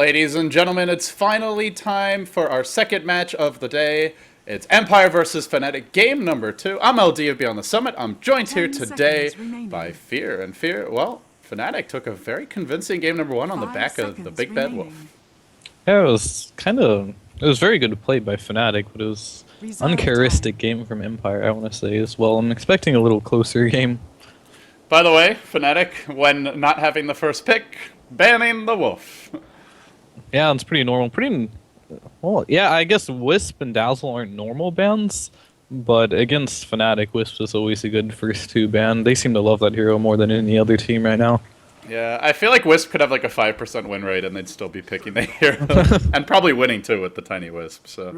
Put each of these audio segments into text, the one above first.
ladies and gentlemen, it's finally time for our second match of the day. It's Empire versus Fnatic, game number 2. I'm LD Beyond the Summit. I'm joined here today by Fear. And Fear, well, Fnatic took a very convincing game number 1 on the back of the Big Bad Wolf. Yeah, it was very good play by Fnatic, but it was uncharacteristic game from Empire, I want to say as well. I'm expecting a little closer game. By the way, Fnatic, when not having the first pick, banning the Wolf. Yeah, it's pretty normal. Well, yeah, I guess Wisp and Dazzle aren't normal bans, but against Fnatic, Wisp is always a good first 2 ban. They seem to love that hero more than any other team right now. Yeah, I feel like Wisp could have like a 5% win rate and they'd still be picking the hero. And probably winning too with the tiny Wisp, so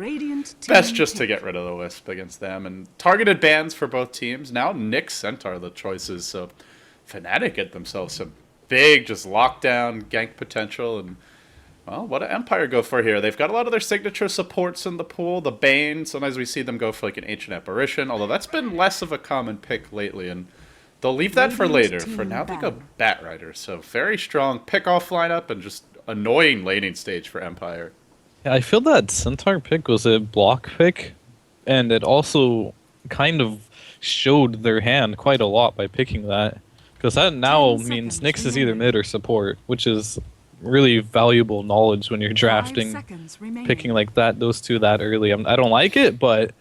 best just to get rid of the Wisp against them. And targeted bans for both teams. Now Nyx, Centaur the choices, so Fnatic get themselves some big just lockdown gank potential. And well, what did Empire go for here? They've got a lot of their signature supports in the pool. The Bane, sometimes we see them go for like an Ancient Apparition, although that's been less of a common pick lately. And they'll leave that for later. For now, they go Batrider. So very strong pick-off lineup and just annoying laning stage for Empire. Yeah, I feel that Centaur pick was a block pick, and it also kind of showed their hand quite a lot by picking that. Because that now means Nyx is either mid or support, which is really valuable knowledge when you're drafting. Picking like that, those two that early. I don't like it, but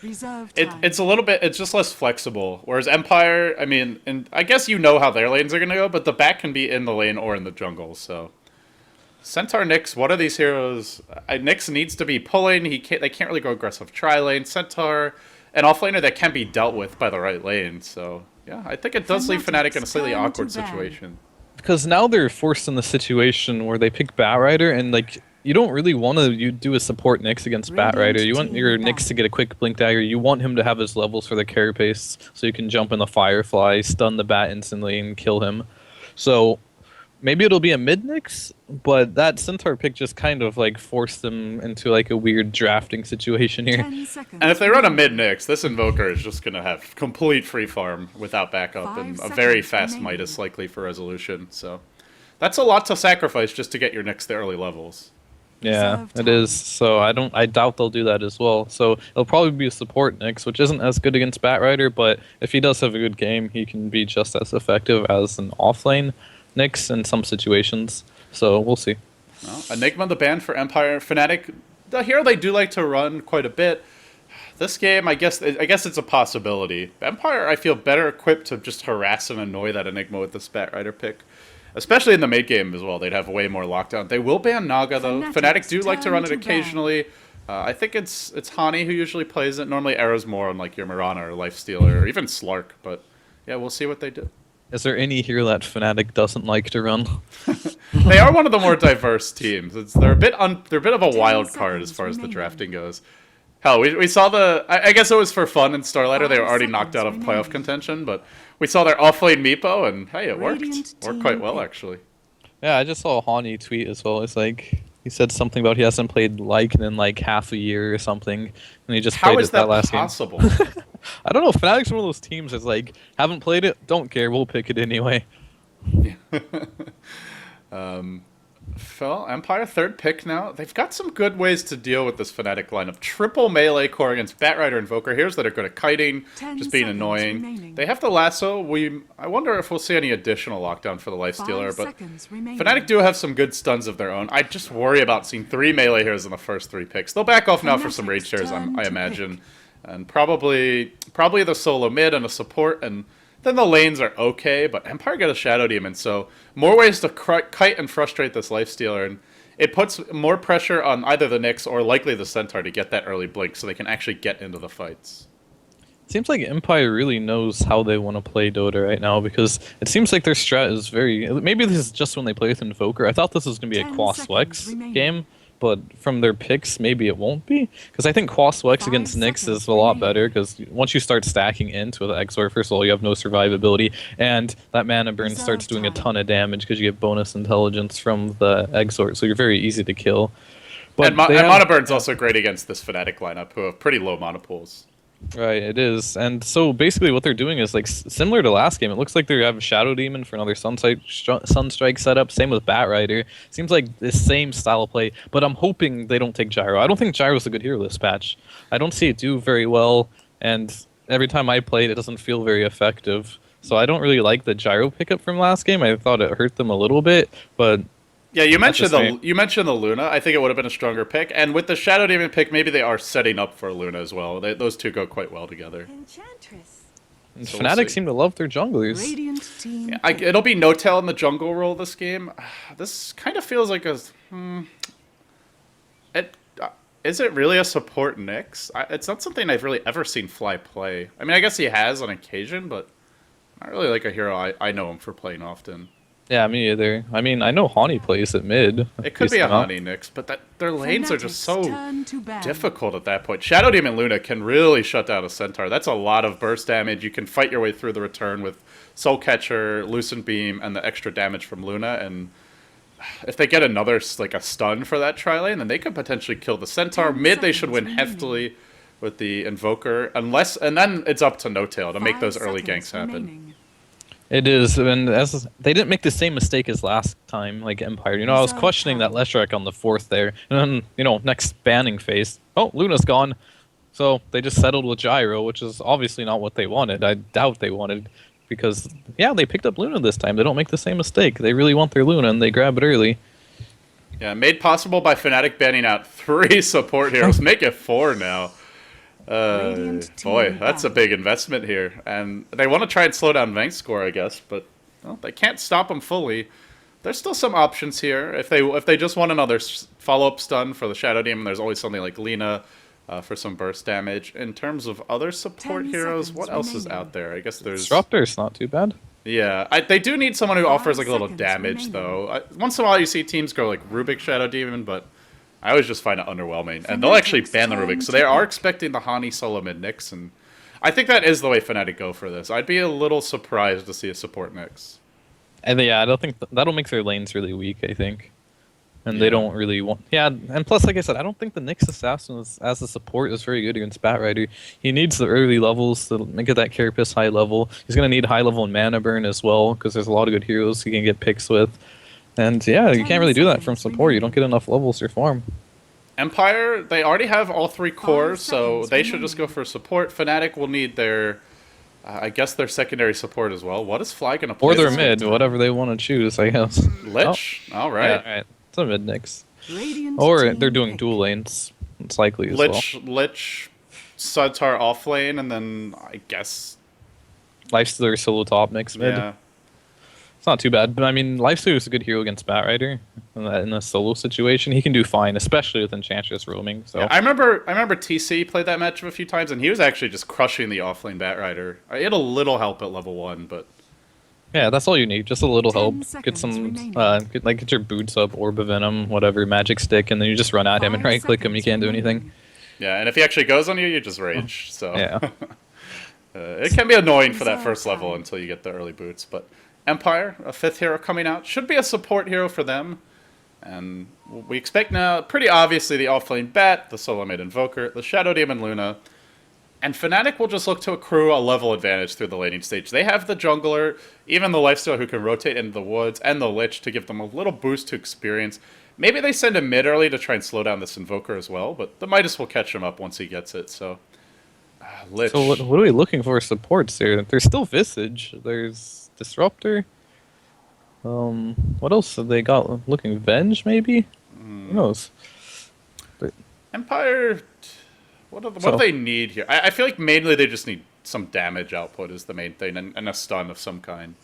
it's a little bit, it's just less flexible. Whereas Empire, I mean, and I guess you know how their lanes are going to go, but the back can be in the lane or in the jungle, so. Centaur, Nyx, what are these heroes? Nyx needs to be pulling, they can't really go aggressive tri-lane. Centaur, an offlaner that can be dealt with by the right lane, so. Yeah, I think it does leave Fnatic in a slightly awkward situation. Because now they're forced in the situation where they pick Batrider, and like you don't really want to do a support Nyx against Batrider. You want your Nyx to get a quick blink dagger. You want him to have his levels for the carapace, so you can jump in the Firefly, stun the bat instantly, and kill him. So maybe it'll be a mid Nyx, but that Centaur pick just kind of like forced them into like a weird drafting situation here. And if they run a mid Nyx, this Invoker is just going to have complete free farm without backup and a very fast Midas likely for resolution. So that's a lot to sacrifice just to get your Nyx to early levels. Yeah, it is. So I doubt they'll do that as well. So it'll probably be a support Nyx, which isn't as good against Batrider, but if he does have a good game, he can be just as effective as an offlane Nyx in some situations, so we'll see. Well, Enigma the ban for Empire. Fnatic, the hero they do like to run quite a bit. This game, I guess it's a possibility. Empire, I feel better equipped to just harass and annoy that Enigma with this Batrider pick. Especially in the mid game as well, they'd have way more lockdown. They will ban Naga though. Fnatic do like to run it occasionally. I think it's Hani who usually plays it. Normally Arrow's more on like your Mirana or Lifestealer or even Slark, but yeah, we'll see what they do. Is there any hero that Fnatic doesn't like to run? They are one of the more diverse teams. They're a bit of a wild card as far as the drafting goes. Hell, we saw I guess it was for fun in Starlighter. They were already knocked out of playoff contention, but we saw their offlane Meepo, and hey, it worked. Worked quite well, actually. Yeah, I just saw a Hani tweet as well. It's like he said something about he hasn't played Lycan in like half a year or something, and he just played it that last game. How is that possible? I don't know. Fnatic's one of those teams that's like, haven't played it, don't care, we'll pick it anyway. Well, Empire, third pick now. They've got some good ways to deal with this Fnatic lineup. Triple melee core against Batrider Invoker. Here's that are good at kiting, just being annoying. They have the lasso. I wonder if we'll see any additional lockdown for the Lifestealer, but Fnatic do have some good stuns of their own. I just worry about seeing 3 melee heroes in the first 3 picks. They'll back off now for some rage shares, I imagine. And probably the solo mid and a support, and then the lanes are okay, but Empire got a Shadow Demon, so more ways to kite and frustrate this Lifestealer, and it puts more pressure on either the Nyx or likely the Centaur to get that early blink so they can actually get into the fights. Seems like Empire really knows how they want to play Dota right now, because it seems like their strat is very... Maybe this is just when they play with Invoker. I thought this was going to be a Quas Wex game, but from their picks, maybe it won't be. Because I think Quas Wex against Nyx is a lot better, because once you start stacking Int with Exort, first of all, you have no survivability, and that Mana Burn starts doing a ton of damage because you get bonus intelligence from the Exort, so you're very easy to kill. But and Mana Burn's also great against this Fnatic lineup, who have pretty low mana pools. Right, it is. And so basically what they're doing is like similar to last game. It looks like they have Shadow Demon for another Sunstrike setup. Same with Batrider. Seems like the same style of play, but I'm hoping they don't take Gyro. I don't think Gyro's a good hero this patch. I don't see it do very well, and every time I play it, it doesn't feel very effective. So I don't really like the Gyro pickup from last game. I thought it hurt them a little bit, but Yeah, that's just me. you mentioned the Luna. I think it would have been a stronger pick, and with the Shadow Demon pick, maybe they are setting up for Luna as well. Those two go quite well together. Enchantress. And So we'll Fnatic see. seem to love their junglers. Radiant team. Yeah, it'll be No Tail in the jungle role this game. This kind of feels like a. It is it really a support Nyx? It's not something I've really ever seen Fly play. I mean, I guess he has on occasion, but not really like a hero I know him for playing often. Yeah, me either. I mean, I know Hani plays at mid. It could be a decent enough. Honey Nyx, but their lanes are just so Turn to ban. difficult at that point. Shadow Demon Luna can really shut down a Centaur. That's a lot of burst damage. You can fight your way through the return with Soul Catcher, Lucent Beam, and the extra damage from Luna. And if they get another, like a stun for that tri-lane, then they could potentially kill the Centaur. 10 Mid, they should win seconds heftily with the Invoker. And then it's up to No Tail to make 5 those early seconds ganks happen. remaining. It is, and as they didn't make the same mistake as last time, like Empire. You know, I was questioning that Leshrac on the 4th there, and then next banning phase. Oh, Luna's gone, so they just settled with Gyro, which is obviously not what they wanted. I doubt they wanted, because yeah, they picked up Luna this time. They don't make the same mistake. They really want their Luna, and they grab it early. Yeah, made possible by Fnatic banning out 3 support heroes. Make it 4 now. Radiant team Boy, that's a down. big investment here. And they want to try and slow down Vank's score, I guess, but well, they can't stop him fully. There's still some options here. If they just want another follow-up stun for the Shadow Demon, there's always something like Lina for some burst damage. In terms of other support 10 heroes, seconds what else is remaining. out there? I guess there's... Disruptor's not too bad. Yeah, they do need someone who offers like a little seconds damage, remaining. though. Once in a while you see teams go like Rubik Shadow Demon, but I always just find it underwhelming. And they'll actually ban the Rubik, so they are expecting the Hani solo mid Nyx, and I think that is the way Fnatic go for this. I'd be a little surprised to see a support Nyx. And yeah, I don't think that'll make their lanes really weak. I think, and Yeah. they don't really want. Yeah, and plus, like I said, I don't think the Nyx assassin as a support is very good against Batrider. He needs the early levels to get that Carapace high level. He's gonna need high level and mana burn as well, because there's a lot of good heroes he can get picks with. And yeah, you 10 can't really do that from seconds support. You don't remaining. get enough levels to farm. Empire, they already have all 3 cores, so seconds they should just go remaining. for support. Fnatic will need their, I guess, their secondary support as well. What is Fly gonna play? Or their this mid, time? whatever they want to choose, I guess. Lich? Oh, Alright. yeah, alright. It's a mid Nyx. Radiant Or team they're doing pick. dual lanes. It's likely as well. Lich, Centaur off lane, and then I guess... Lifestealer solo top mix mid. Yeah. It's not too bad, but I mean, Lifestealer is a good hero against Batrider. In a solo situation, he can do fine, especially with Enchantress roaming. So Yeah, I remember TC played that matchup a few times, and he was actually just crushing the offlane Batrider. He had a little help at level 1, but yeah, that's all you need. Just a little 10 help. Get seconds some, remaining. get your boots up, Orb of Venom, whatever, Magic Stick, and then you just run at him and 5 right click him. You seconds can't do anything. remaining. yeah, and if he actually goes on you, you just rage. So Yeah. it can be annoying for that Reserve first level time. until you get the early boots. But Empire, a 5th hero coming out, should be a support hero for them. And we expect now, pretty obviously, the offlane Bat, the solo mid Invoker, the Shadow Demon Luna. And Fnatic will just look to accrue a level advantage through the laning stage. They have the jungler, even the lifestealer who can rotate into the woods, and the Lich to give them a little boost to experience. Maybe they send him mid early to try and slow down this Invoker as well, but the Midas will catch him up once he gets it, so... Lich. So what are we looking for supports here? There's still Visage. There's Disruptor. What else have they got? Looking Venge maybe? Who knows? Empire... What do they need here? I feel like mainly they just need some damage output is the main thing, and a stun of some kind.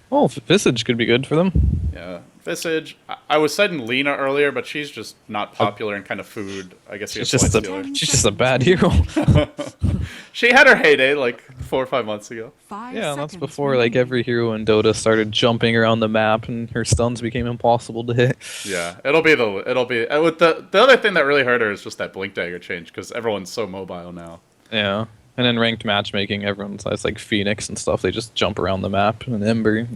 Well, Visage could be good for them. Yeah. Visage. I was saying Lena earlier, but she's just not popular in kind of food. I guess She's she's just Lifestealer. she's just a bad hero. She had her heyday like 4 or 5 months ago. 5 Yeah, and that's seconds before like remaining. every hero in Dota started jumping around the map and her stuns became impossible to hit. Yeah, it'll be with the other thing that really hurt her is just that blink dagger change because everyone's so mobile now. Yeah. And in ranked matchmaking, everyone's it's like Phoenix and stuff. They just jump around the map. And Ember,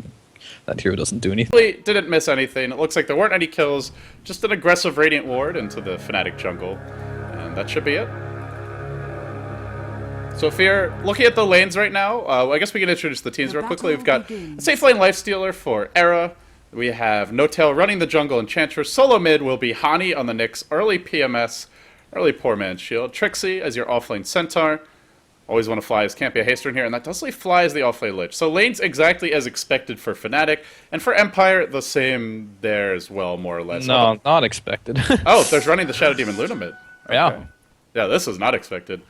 that hero doesn't do anything. Really didn't miss anything. It looks like there weren't any kills. Just an aggressive Radiant Ward into the Fnatic jungle, and that should be it. So if you're looking at the lanes right now, I guess we can introduce the teams The real quickly. We've got begins. a safe lane Lifestealer for Era. We have No-Tail running the jungle Enchantress. Solo mid will be Hani on the Nyx, early PMS, early Poor Man's Shield. Trixie as your offlane Centaur. Always want to fly as can't be a haster in here, and that does leave Fly as the offlane Lich. So lanes exactly as expected for Fnatic, and for Empire, the same there as well, more or less. No, not expected. Oh, there's running the Shadow Demon Luna mid. Yeah. Yeah, this is not expected.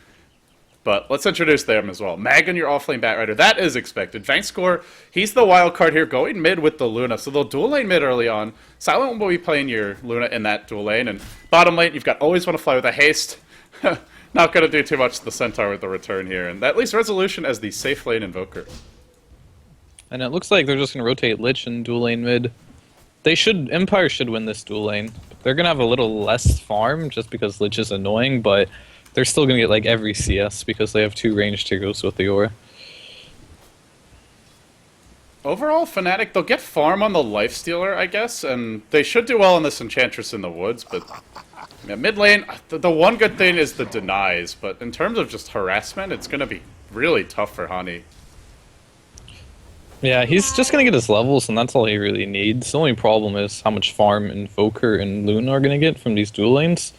But let's introduce them as well. Mag and your offlane Batrider, that is expected. Vangscore, he's the wild card here, going mid with the Luna. So they'll dual lane mid early on. Silent will be playing your Luna in that dual lane. And bottom lane, you've got always want to fly with a haste. Not going to do too much to the Centaur with the return here. And that leaves Resolution as the safe lane Invoker. And it looks like they're just going to rotate Lich and dual lane mid. Empire should win this dual lane. They're going to have a little less farm just because Lich is annoying, but they're still going to get like every CS because they have 2 ranged heroes with the aura. Overall, Fnatic, they'll get farm on the Lifestealer, I guess, and they should do well on this Enchantress in the woods, but yeah, mid lane, the one good thing is the denies, but in terms of just harassment, it's going to be really tough for Hani. Yeah, he's just going to get his levels, and that's all he really needs. The only problem is how much farm Invoker and Luna are going to get from these dual lanes.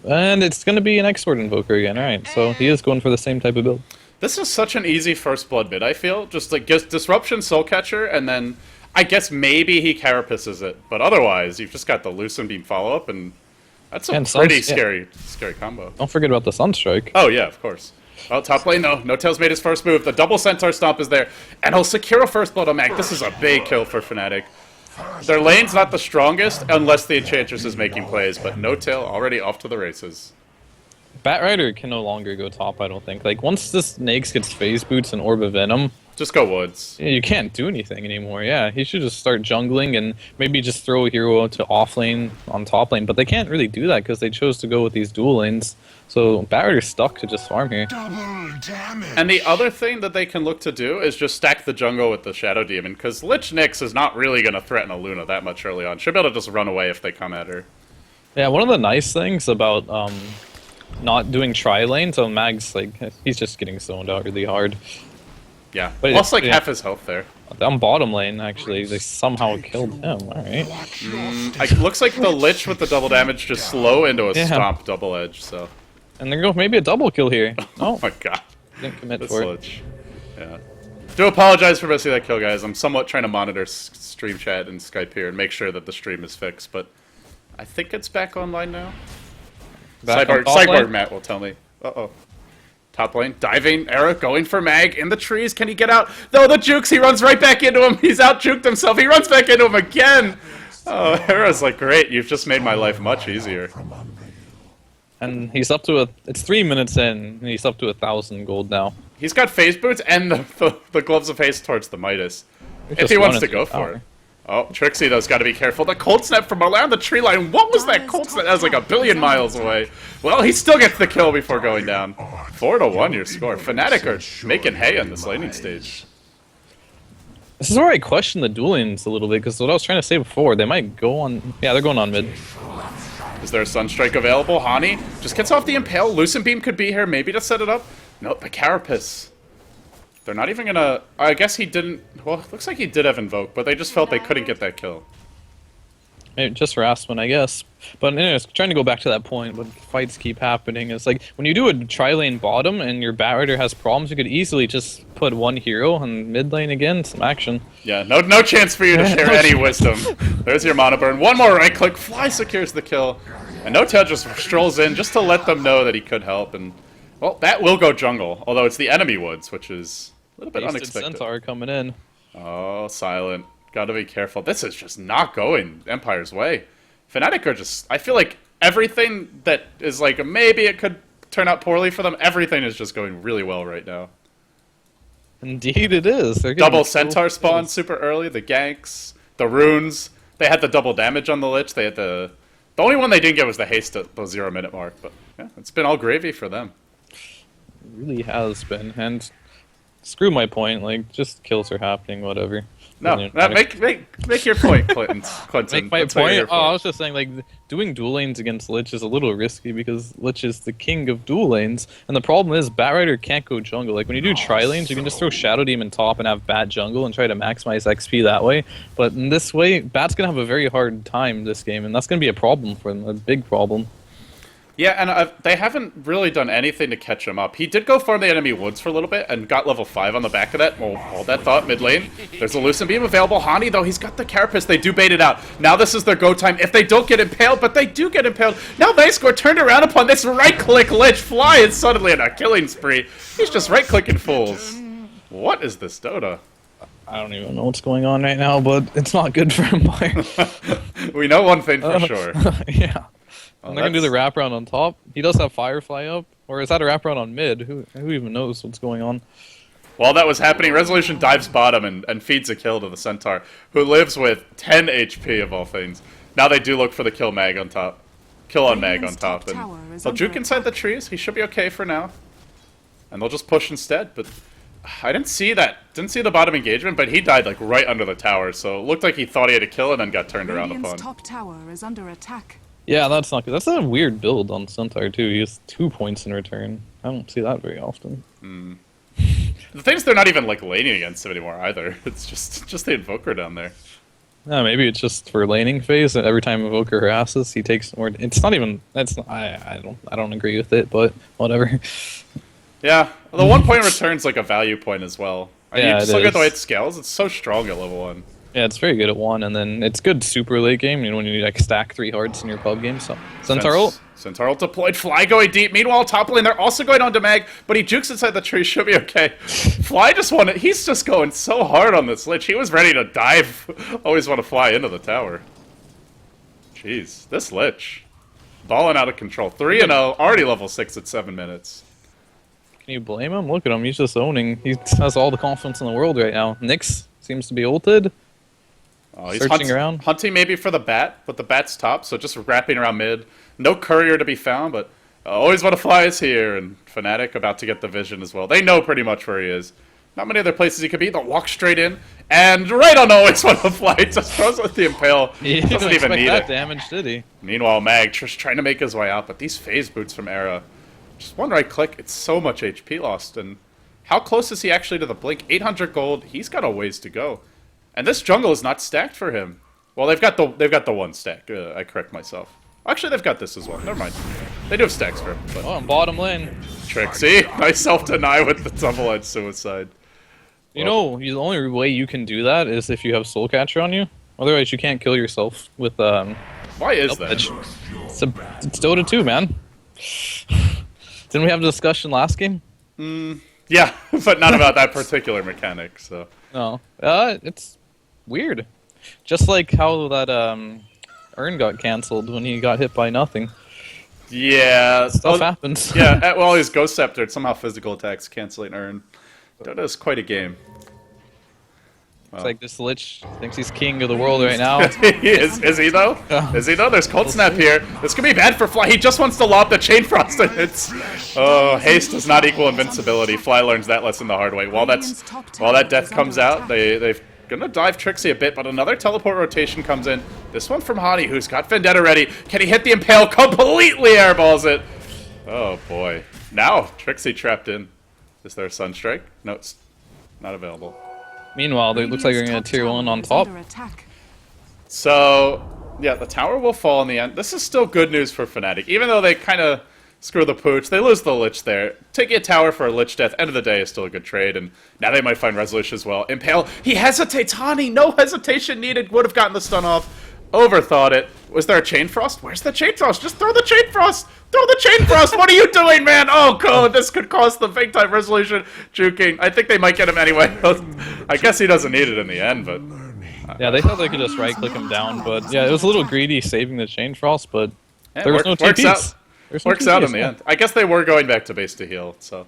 And it's going to be an X-Sword Invoker again, alright, so he is going for the same type of build. This is such an easy first blood mid, I feel. Just like Disruption Soulcatcher, and then I guess maybe he carapaces it. But otherwise, you've just got the Lucent Beam follow-up, and that's a pretty scary combo. Don't forget about the Sunstrike. Oh, yeah, of course. Oh, top lane, no. No-Tail's made his first move. The double Centaur Stomp is there, and he'll secure a first blood on Mag. This is a big kill for Fnatic. Their lane's not the strongest unless the Enchantress is making plays, but No-Tail already off to the races. Batrider can no longer go top, I don't think. Like, once this Nags gets Phase Boots and Orb of Venom, Just go woods. you can't do anything anymore, yeah. He should just start jungling and maybe just throw a hero to off lane on top lane, but they can't really do that because they chose to go with these dual lanes. So Batrider's stuck to just farm here. Double damage. And the other thing that they can look to do is just stack the jungle with the Shadow Demon, because Lich Nyx is not really going to threaten a Luna that much early on. Should be able to just run away if they come at her. Yeah, one of the nice things about not doing tri-lane, so Mag's like, he's just getting zoned out really hard. Yeah, But lost like yeah. half his health there. On bottom lane, actually, they somehow killed him, alright. Looks like the Lich with the double damage just slow into a Yeah. Stomp double edge, so... And they're going maybe a double kill here. Oh Oh, my god. didn't commit This for it. Lich. Yeah. Do apologize for missing that kill, guys. I'm somewhat trying to monitor stream chat and Skype here and make sure that the stream is fixed, but I think it's back online now. Back on Cyborg, top lane? Matt will tell me. Uh-oh. Top lane, diving, Era going for Mag in the trees. Can he get out? No, the jukes, he runs right back into him. He's out-juked himself. He runs back into him again. Oh, Era's like, great, you've just made my life much easier. And he's up to it's 3 minutes in, and he's up to 1,000 gold now. He's got phase boots and the gloves of haste towards the Midas. If just he wants wanted to go to for power. it. Oh, Trixie, though, has got to be careful. The cold snap from around the tree line. What was that cold snap? That was like a billion miles away. Well, he still gets the kill before going down. 4-1 your score. Fnatic are making hay on this laning stage. This is where I question the duel lanes a little bit, because what I was trying to say before, they might go on... Yeah, they're going on mid. Is there a Sunstrike available? Hani just gets off the Impale. Lucent Beam could be here, maybe to set it up. Nope, the Carapace. They're not even gonna... I guess he didn't... Well, it looks like he did have Invoke, but they just felt they couldn't get that kill. Maybe just for Aspen, I guess. But anyways, trying to go back to that point, when fights keep happening, it's like, when you do a tri-lane bottom and your Batrider has problems, you could easily just put one hero on mid lane again, some action. Yeah, no chance for you to share No any chance. wisdom. There's your mana burn. One more right click. Fly secures the kill. And No-Tail just strolls in just to let them know that he could help. And, well, that will go jungle. Although it's the enemy woods, which is a little bit Wasted unexpected. Centaur coming in. Oh, Silent. Gotta be careful. This is just not going Empire's way. Fnatic are just... I feel like everything that is like, maybe it could turn out poorly for them, everything is just going really well right now. Indeed it is. They're getting Double so Centaur spawn close. super early, the ganks, the runes. They had the double damage on the Lich. They had the... The only one they didn't get was the haste at the 0-minute mark, but yeah, it's been all gravy for them. It really has been. And screw my point, like, just kills are happening, whatever. No, make your point, Clinton. Make my Let's hear your point. Oh, I was just saying, like, doing dual lanes against Lich is a little risky because Lich is the king of dual lanes, and the problem is Batrider can't go jungle. Like, when you do tri-lanes, you can just throw Shadow Demon top and have Bat jungle and try to maximize XP that way, but in this way, Bat's gonna have a very hard time this game, and that's gonna be a problem for them, a big problem. Yeah, and they haven't really done anything to catch him up. He did go farm the enemy woods for a little bit and got level 5 on the back of that. Well, hold that thought, mid lane. There's a Lucent Beam available. Hani, though, he's got the Carapace. They do bait it out. Now this is their go time if they don't get impaled, but they do get impaled. Now they score turned around upon this right-click Lich. Fly is suddenly in a killing spree. He's just right-clicking fools. What is this Dota? I don't even know what's going on right now, but it's not good for Empire. We know one thing for sure. Yeah. Well, And they're gonna do the wraparound on top. He does have Firefly up, or is that a wraparound on mid? Who even knows what's going on? While that was happening, Resolution dives bottom and feeds a kill to the Centaur, who lives with 10 HP of all things. Now they do look for the kill mag on top. Kill on mag on top. And they'll juke inside the trees. He should be okay for now. And they'll just push instead, but I didn't see that. Didn't see the bottom engagement, but he died like right under the tower, so it looked like he thought he had a kill and then got turned around upon. Top tower is under attack. Yeah, that's not good. That's a weird build on Centaur too. He has 2 points in return. I don't see that very often. The thing is, they're not even like laning against him anymore either. It's just the Invoker down there. Yeah, maybe it's just for laning phase. And every time Evoker harasses, he takes more. It's not even. That's not, I don't agree with it, but whatever. Yeah, the 1 point return's like a value point as well. I mean, Yeah, you just it look at the way is. it scales. It's so strong at level 1. Yeah, it's very good at 1, and then it's good super late game. You know, when you like stack 3 hearts in your pub game. So Centaur ult. Centaur ult deployed. Fly going deep. Meanwhile, top lane, they're also going on to mag, but he jukes inside the tree. Should be okay. Fly just wanted. He's just going so hard on this Lich. He was ready to dive. Always want to fly into the tower. Jeez, this Lich. Balling out of control. 3-0. Already level 6 at 7 minutes. Can you blame him? Look at him. He's just owning. He has all the confidence in the world right now. Nyx seems to be ulted. Oh, he's Searching around. Hunting maybe for the bat, but the bat's top, so just wrapping around mid. No courier to be found, but always want to fly is here, and Fnatic about to get the vision as well. They know pretty much where he is. Not many other places he could be. They'll walk straight in, and right on always want to fly. Just throws with the impale. He Doesn't didn't even expect need that it. damage, did he? Meanwhile, Mag just trying to make his way out, but these phase boots from Era, just one right click, it's so much HP lost, and how close is he actually to the blink? 800 gold. He's got a ways to go, and this jungle is not stacked for him. Well, they've got the one stack. I correct myself. Actually, they've got this as well. Never mind. They do have stacks for him. But Oh, and bottom lane. Trixie, nice self-deny with the double-edged suicide. You know, the only way you can do that is if you have Soul Catcher on you. Otherwise, you can't kill yourself with Why is that? Edge. It's Dota 2, man. Didn't we have a discussion last game? Yeah, but not about that particular mechanic. So No. It's weird. Just like how that Urn got cancelled when he got hit by nothing. yeah, Stuff happens. yeah. Well, he's Ghost Sceptered. Somehow physical attacks canceling Urn. Dota is quite a game. It's like this Lich thinks he's king of the world right now. Is he though? Is he though? There's Cold Snap here. This could be bad for Fly. He just wants to lob the Chain Frost, and it's haste does not equal invincibility. Fly learns that lesson the hard way. While that death comes out, they've gonna dive Trixie a bit, but another teleport rotation comes in. This one from Hani, who's got Vendetta ready. Can he hit the Impale? Completely airballs it. Oh boy. Now Trixie trapped in. Is there a Sunstrike? No, it's not available. Meanwhile, it looks like they're going to tier 1 on top. So, yeah, the tower will fall in the end. This is still good news for Fnatic. Even though they kind of screw the pooch, they lose the Lich there. Taking a tower for a Lich death, end of the day, is still a good trade. And now they might find Resolution as well. Impale, he hesitates. Hani, no hesitation needed. Would have gotten the stun off. Overthought it. Was there a Chain Frost? Where's the Chain Frost? Just throw the Chain Frost! Throw the Chain Frost! What are you doing, man? Oh, God, this could cost the big time Resolution juking. I think they might get him anyway. I guess he doesn't need it in the end, but... Yeah, they thought they could just right-click him down, but yeah, it was a little greedy saving the Chain Frost, but there was no TPs. Works out in the end. I guess they were going back to base to heal, so...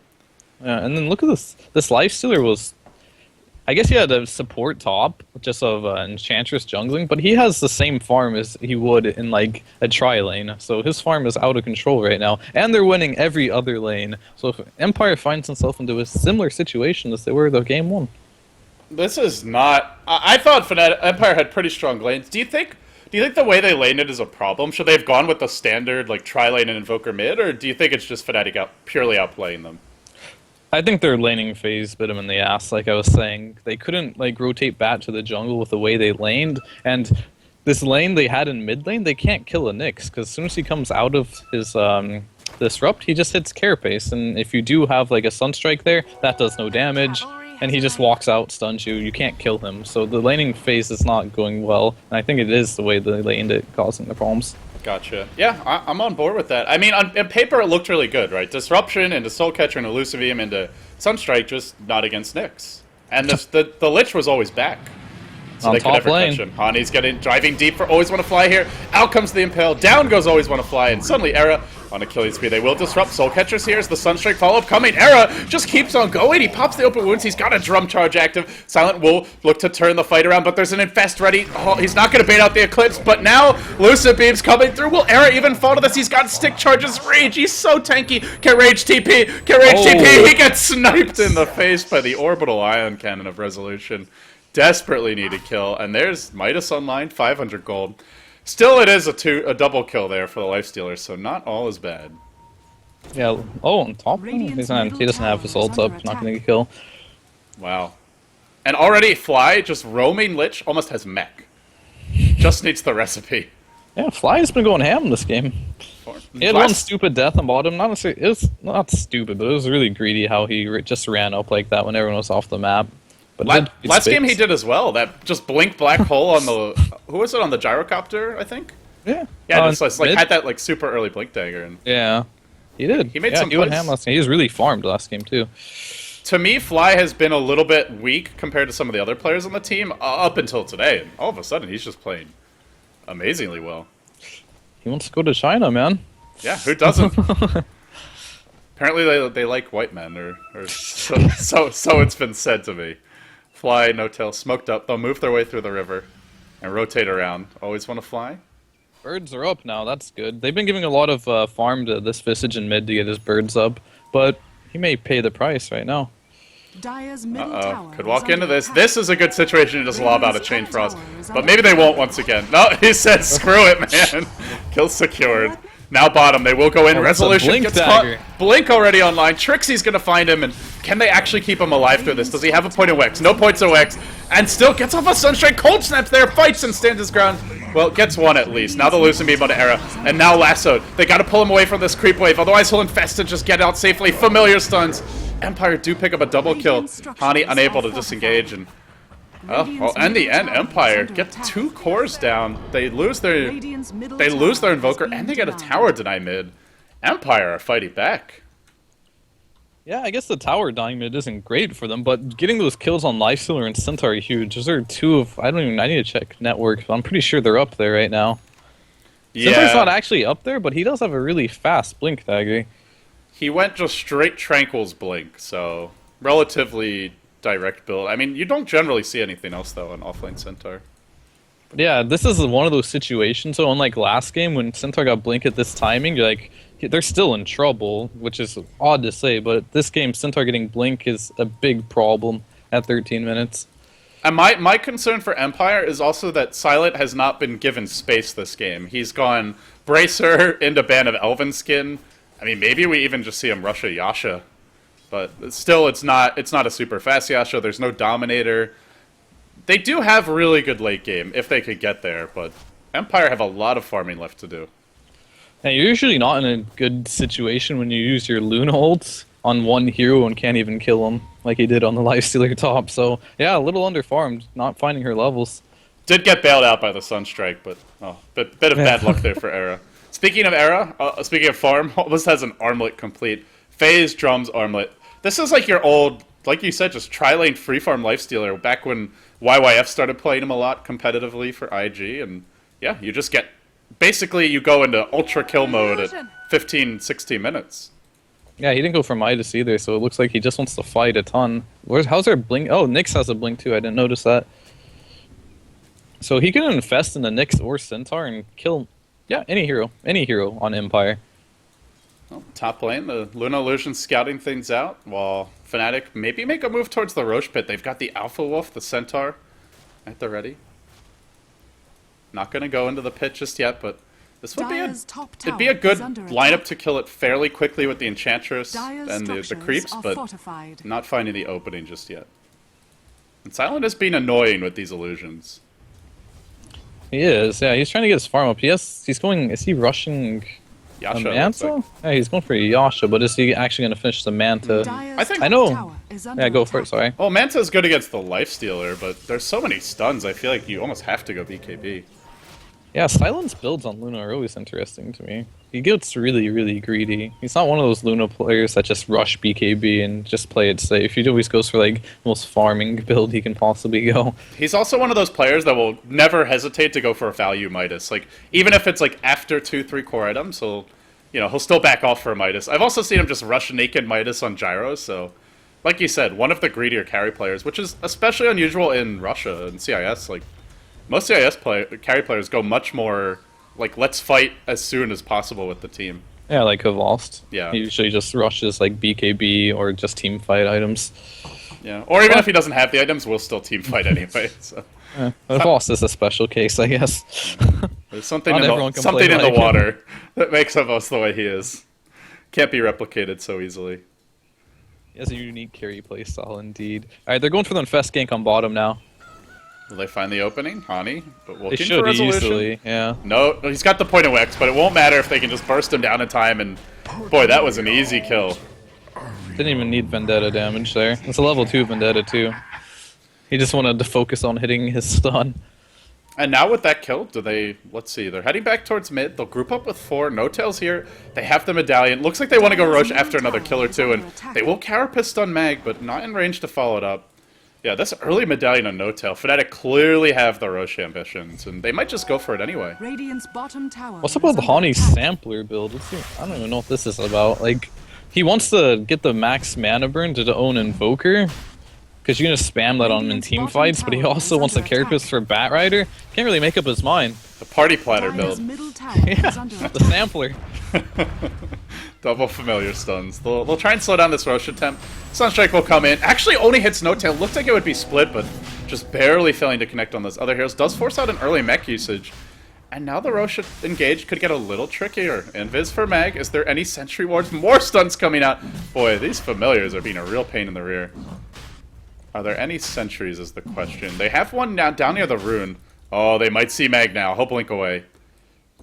Yeah, and then look at this. This Lifestealer was... I guess he had a support top, just of Enchantress jungling, but he has the same farm as he would in, like, a tri-lane. So his farm is out of control right now, and they're winning every other lane. So if Empire finds himself into a similar situation as they were the game 1. This is not... I thought Fnatic Empire had pretty strong lanes. Do you think the way they lane it is a problem? Should they have gone with the standard, like, tri-lane and Invoker mid, or do you think it's just Fnatic purely outplaying them? I think their laning phase bit them in the ass, like I was saying. They couldn't, like, rotate back to the jungle with the way they laned, and this lane they had in mid lane, they can't kill a Nyx, because as soon as he comes out of his disrupt, he just hits carapace, and if you do have, like, a sunstrike there, that does no damage, and he just walks out, stuns you, you can't kill him. So the laning phase is not going well, and I think it is the way they laned it causing the problems. Gotcha. Yeah, I'm on board with that. I mean, on paper it looked really good, right? Disruption into Soul Catcher and Elusivium into Sunstrike, just not against Nyx. And the Lich was always back. So on they could top never lane. catch him. Hani's driving deep for Always Want to Fly here. Out comes the Impale. Down goes Always Want to Fly. And suddenly Era on a killing spree. They will disrupt. Soul Catcher's here as the Sunstrike follow-up coming. Era just keeps on going. He pops the open wounds. He's got a drum charge active. Silent will look to turn the fight around, but there's an Infest ready. Oh, he's not going to bait out the Eclipse, but now Lucid Beam's coming through. Will Era even fall to this? He's got stick charges. Rage. He's so tanky. Can Rage TP. Can Rage TP. He gets sniped in the face by the Orbital Ion Cannon of Resolution. Desperately need a kill, and there's Midas online, 500 gold. Still, it is a double kill there for the Lifestealer, so not all is bad. Yeah, on top? He doesn't have his ult up, not gonna get kill. Wow. And already Fly, just roaming Lich, almost has mech. Just needs the recipe. Yeah, Fly has been going ham in this game. He had one stupid death on bottom. Not necessarily, it was not stupid, but it was really greedy how he just ran up like that when everyone was off the map. But last game he did as well. That just blink black hole on the... Who was it? On the gyrocopter, I think? Yeah. Yeah, just like had that like super early blink dagger. And yeah, he did. He made some went ham last game. He was really farmed last game too. To me, Fly has been a little bit weak compared to some of the other players on the team up until today. And all of a sudden, he's just playing amazingly well. He wants to go to China, man. Yeah, who doesn't? Apparently, they like white men, or so it's been said to me. Fly, no tail, smoked up. They'll move their way through the river and rotate around. Always want to fly? Birds are up now. That's good. They've been giving a lot of farm to this Visage in mid to get his birds up, but he may pay the price right now. Could walk into this. This is a good situation to just lob out a Chain Frost, but maybe they won't once again. No, he says, screw it, man. Kill secured. Now bottom, they will go in. Resolution gets caught. Blink already online. Trixie's gonna find him, and can they actually keep him alive through this? Does he have a point of Wex? No points of Wex, and still gets off a Sunstrike. Cold Snaps there, fights and stands his ground. Well, gets one at least. Now the Lucid Beam on Era, and now Lassoed. They gotta pull him away from this creep wave, otherwise he'll infest and just get out safely. Familiar stuns. Empire do pick up a double kill. Hani unable to disengage, and well, in the end, Empire get 2 cores down. They lose their Invoker, and they get a tower deny mid. Empire are fighting back. Yeah, I guess the tower dying mid isn't great for them, but getting those kills on Lifestealer and Centaur are huge. Those are 2 of... I need to check network, but I'm pretty sure they're up there right now. Yeah. Centaur's not actually up there, but he does have a really fast blink dagger. He went just straight Tranquil's blink, so relatively direct build. I mean, you don't generally see anything else, though, on offlane Centaur. But yeah, this is one of those situations, so unlike last game, when Centaur got blink at this timing, you're like, they're still in trouble, which is odd to say, but this game, Centaur getting blink is a big problem at 13 minutes. And my concern for Empire is also that Silent has not been given space this game. He's gone Bracer into ban of Elven Skin. I mean, maybe we even just see him rush a Yasha. But still, it's not a super fast Yasha. There's no Dominator. They do have really good late game, if they could get there, but Empire have a lot of farming left to do. And you're usually not in a good situation when you use your Luna ults on one hero and can't even kill him, like he did on the Lifestealer top. So, yeah, a little underfarmed, not finding her levels. Did get bailed out by the Sunstrike, but bit of bad luck there for Era. Speaking of Era, speaking of farm, almost has an armlet complete. Phase, drums, armlet. This is like your old, like you said, just tri-lane free-farm Lifestealer back when YYF started playing him a lot competitively for IG, and yeah, you just get... Basically, you go into ultra kill mode at 15, 16 minutes. Yeah, he didn't go for Midas either, so it looks like he just wants to fight a ton. How's there blink? Oh, Nyx has a blink too, I didn't notice that. So he can infest in the Nyx or Centaur and kill, yeah, any hero on Empire. Well, top lane, the Luna Illusion scouting things out, while Fnatic maybe make a move towards the Roche pit. They've got the Alpha Wolf, the Centaur, at the ready. Not going to go into the pit just yet, but this would be it'd be a good lineup to kill it fairly quickly with the Enchantress and the creeps, but not finding the opening just yet. And Silent has been annoying with these illusions. He is, yeah. He's trying to get his farm up. He's going. Is he rushing Yasha, Manta? like. Yeah, he's going for a Yasha, but is he actually going to finish the Manta? I think. I know. Yeah, go for it. Sorry. Well, Manta's good against the Lifestealer, but there's so many stuns. I feel like you almost have to go BKB. Yeah, Silence builds on Luna are always interesting to me. He gets really, really greedy. He's not one of those Luna players that just rush BKB and just play it safe. He always goes for like the most farming build he can possibly go. He's also one of those players that will never hesitate to go for a value Midas. Like even if it's like after 2-3 core items, he'll still back off for a Midas. I've also seen him just rush naked Midas on gyros. So, like you said, one of the greedier carry players, which is especially unusual in Russia and CIS. Like most CIS carry players go much more like, let's fight as soon as possible with the team. Yeah, like Kavost. Yeah. He usually just rushes like BKB or just team fight items. Yeah, or even if he doesn't have the items, we'll still team fight anyway. So. Kavost is a special case, I guess. There's something in the water that makes Kavost the way he is. Can't be replicated so easily. He has a unique carry playstyle indeed. Alright, they're going for the Infest gank on bottom now. Will they find the opening? Hani? But They should easily, yeah. No, he's got the point of Wex, but it won't matter if they can just burst him down in time, and boy, that was an easy kill. Didn't even need Vendetta damage there. It's a level 2 Vendetta too. He just wanted to focus on hitting his stun. And now with that kill, let's see, they're heading back towards mid, they'll group up with 4, no tails here, they have the medallion, looks like they want to go Roche after another kill or two, and they will Carapace stun Mag, but not in range to follow it up. Yeah, this early medallion on no-tail, Fnatic clearly have the Roche ambitions, and they might just go for it anyway. What's up with the Hani sampler build? I don't even know what this is about. Like, he wants to get the max mana burn to own Invoker, because you're going to spam that on him in team fights, but he also wants a Carapace for Batrider. Can't really make up his mind. The party platter build. Yeah, the sampler. Double familiar stuns. They'll try and slow down this Roche attempt. Sunstrike will come in. Actually only hits no tail. Looked like it would be split, but just barely failing to connect on those other heroes. Does force out an early mech usage. And now the Roche engaged could get a little trickier. Invis for Mag. Is there any sentry wards? More stuns coming out. Boy, these familiars are being a real pain in the rear. Are there any sentries is the question. They have one now down near the rune. Oh, they might see Mag now. Hope blink away.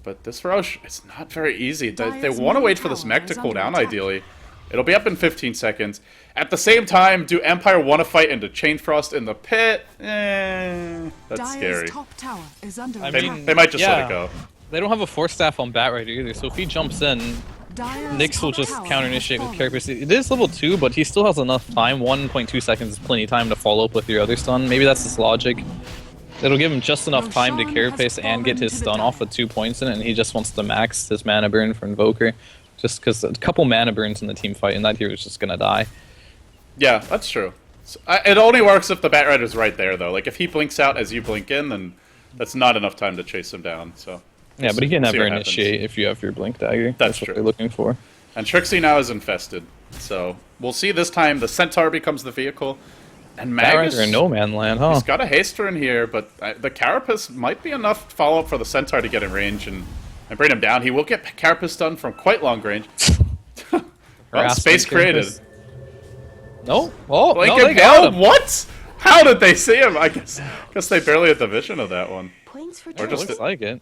But this Roche, it's not very easy. They want to wait for this mech to cool down, ideally. It'll be up in 15 seconds. At the same time, do Empire want to fight into Chain Frost in the pit? That's scary. They might just let it go. They don't have a Force Staff on Batrider either, so if he jumps in, Nyx will just counter-initiate with Carapace. It is level 2, but he still has enough time. 1.2 seconds is plenty of time to follow up with your other stun. Maybe that's his logic. It'll give him just enough time to Carapace and get his stun off with 2 points in it, and he just wants to max his mana burn for Invoker. Just because a couple mana burns in the team fight, and that hero is just going to die. Yeah, that's true. So, it only works if the Batrider's right there, though. Like, if he blinks out as you blink in, then that's not enough time to chase him down. So yeah, but he can never initiate if you have your Blink Dagger. That's true. What they're looking for. And Trixie now is infested. So we'll see this time the Centaur becomes the vehicle. And Magus in no man land, huh? He's got a haster in here, but the Carapace might be enough follow-up for the Centaur to get in range and bring him down. He will get Carapace done from quite long range. Well, space created. No? Oh, Blink no, they got him. What? How did they see him? I guess they barely had the vision of that one. Or just looks like it.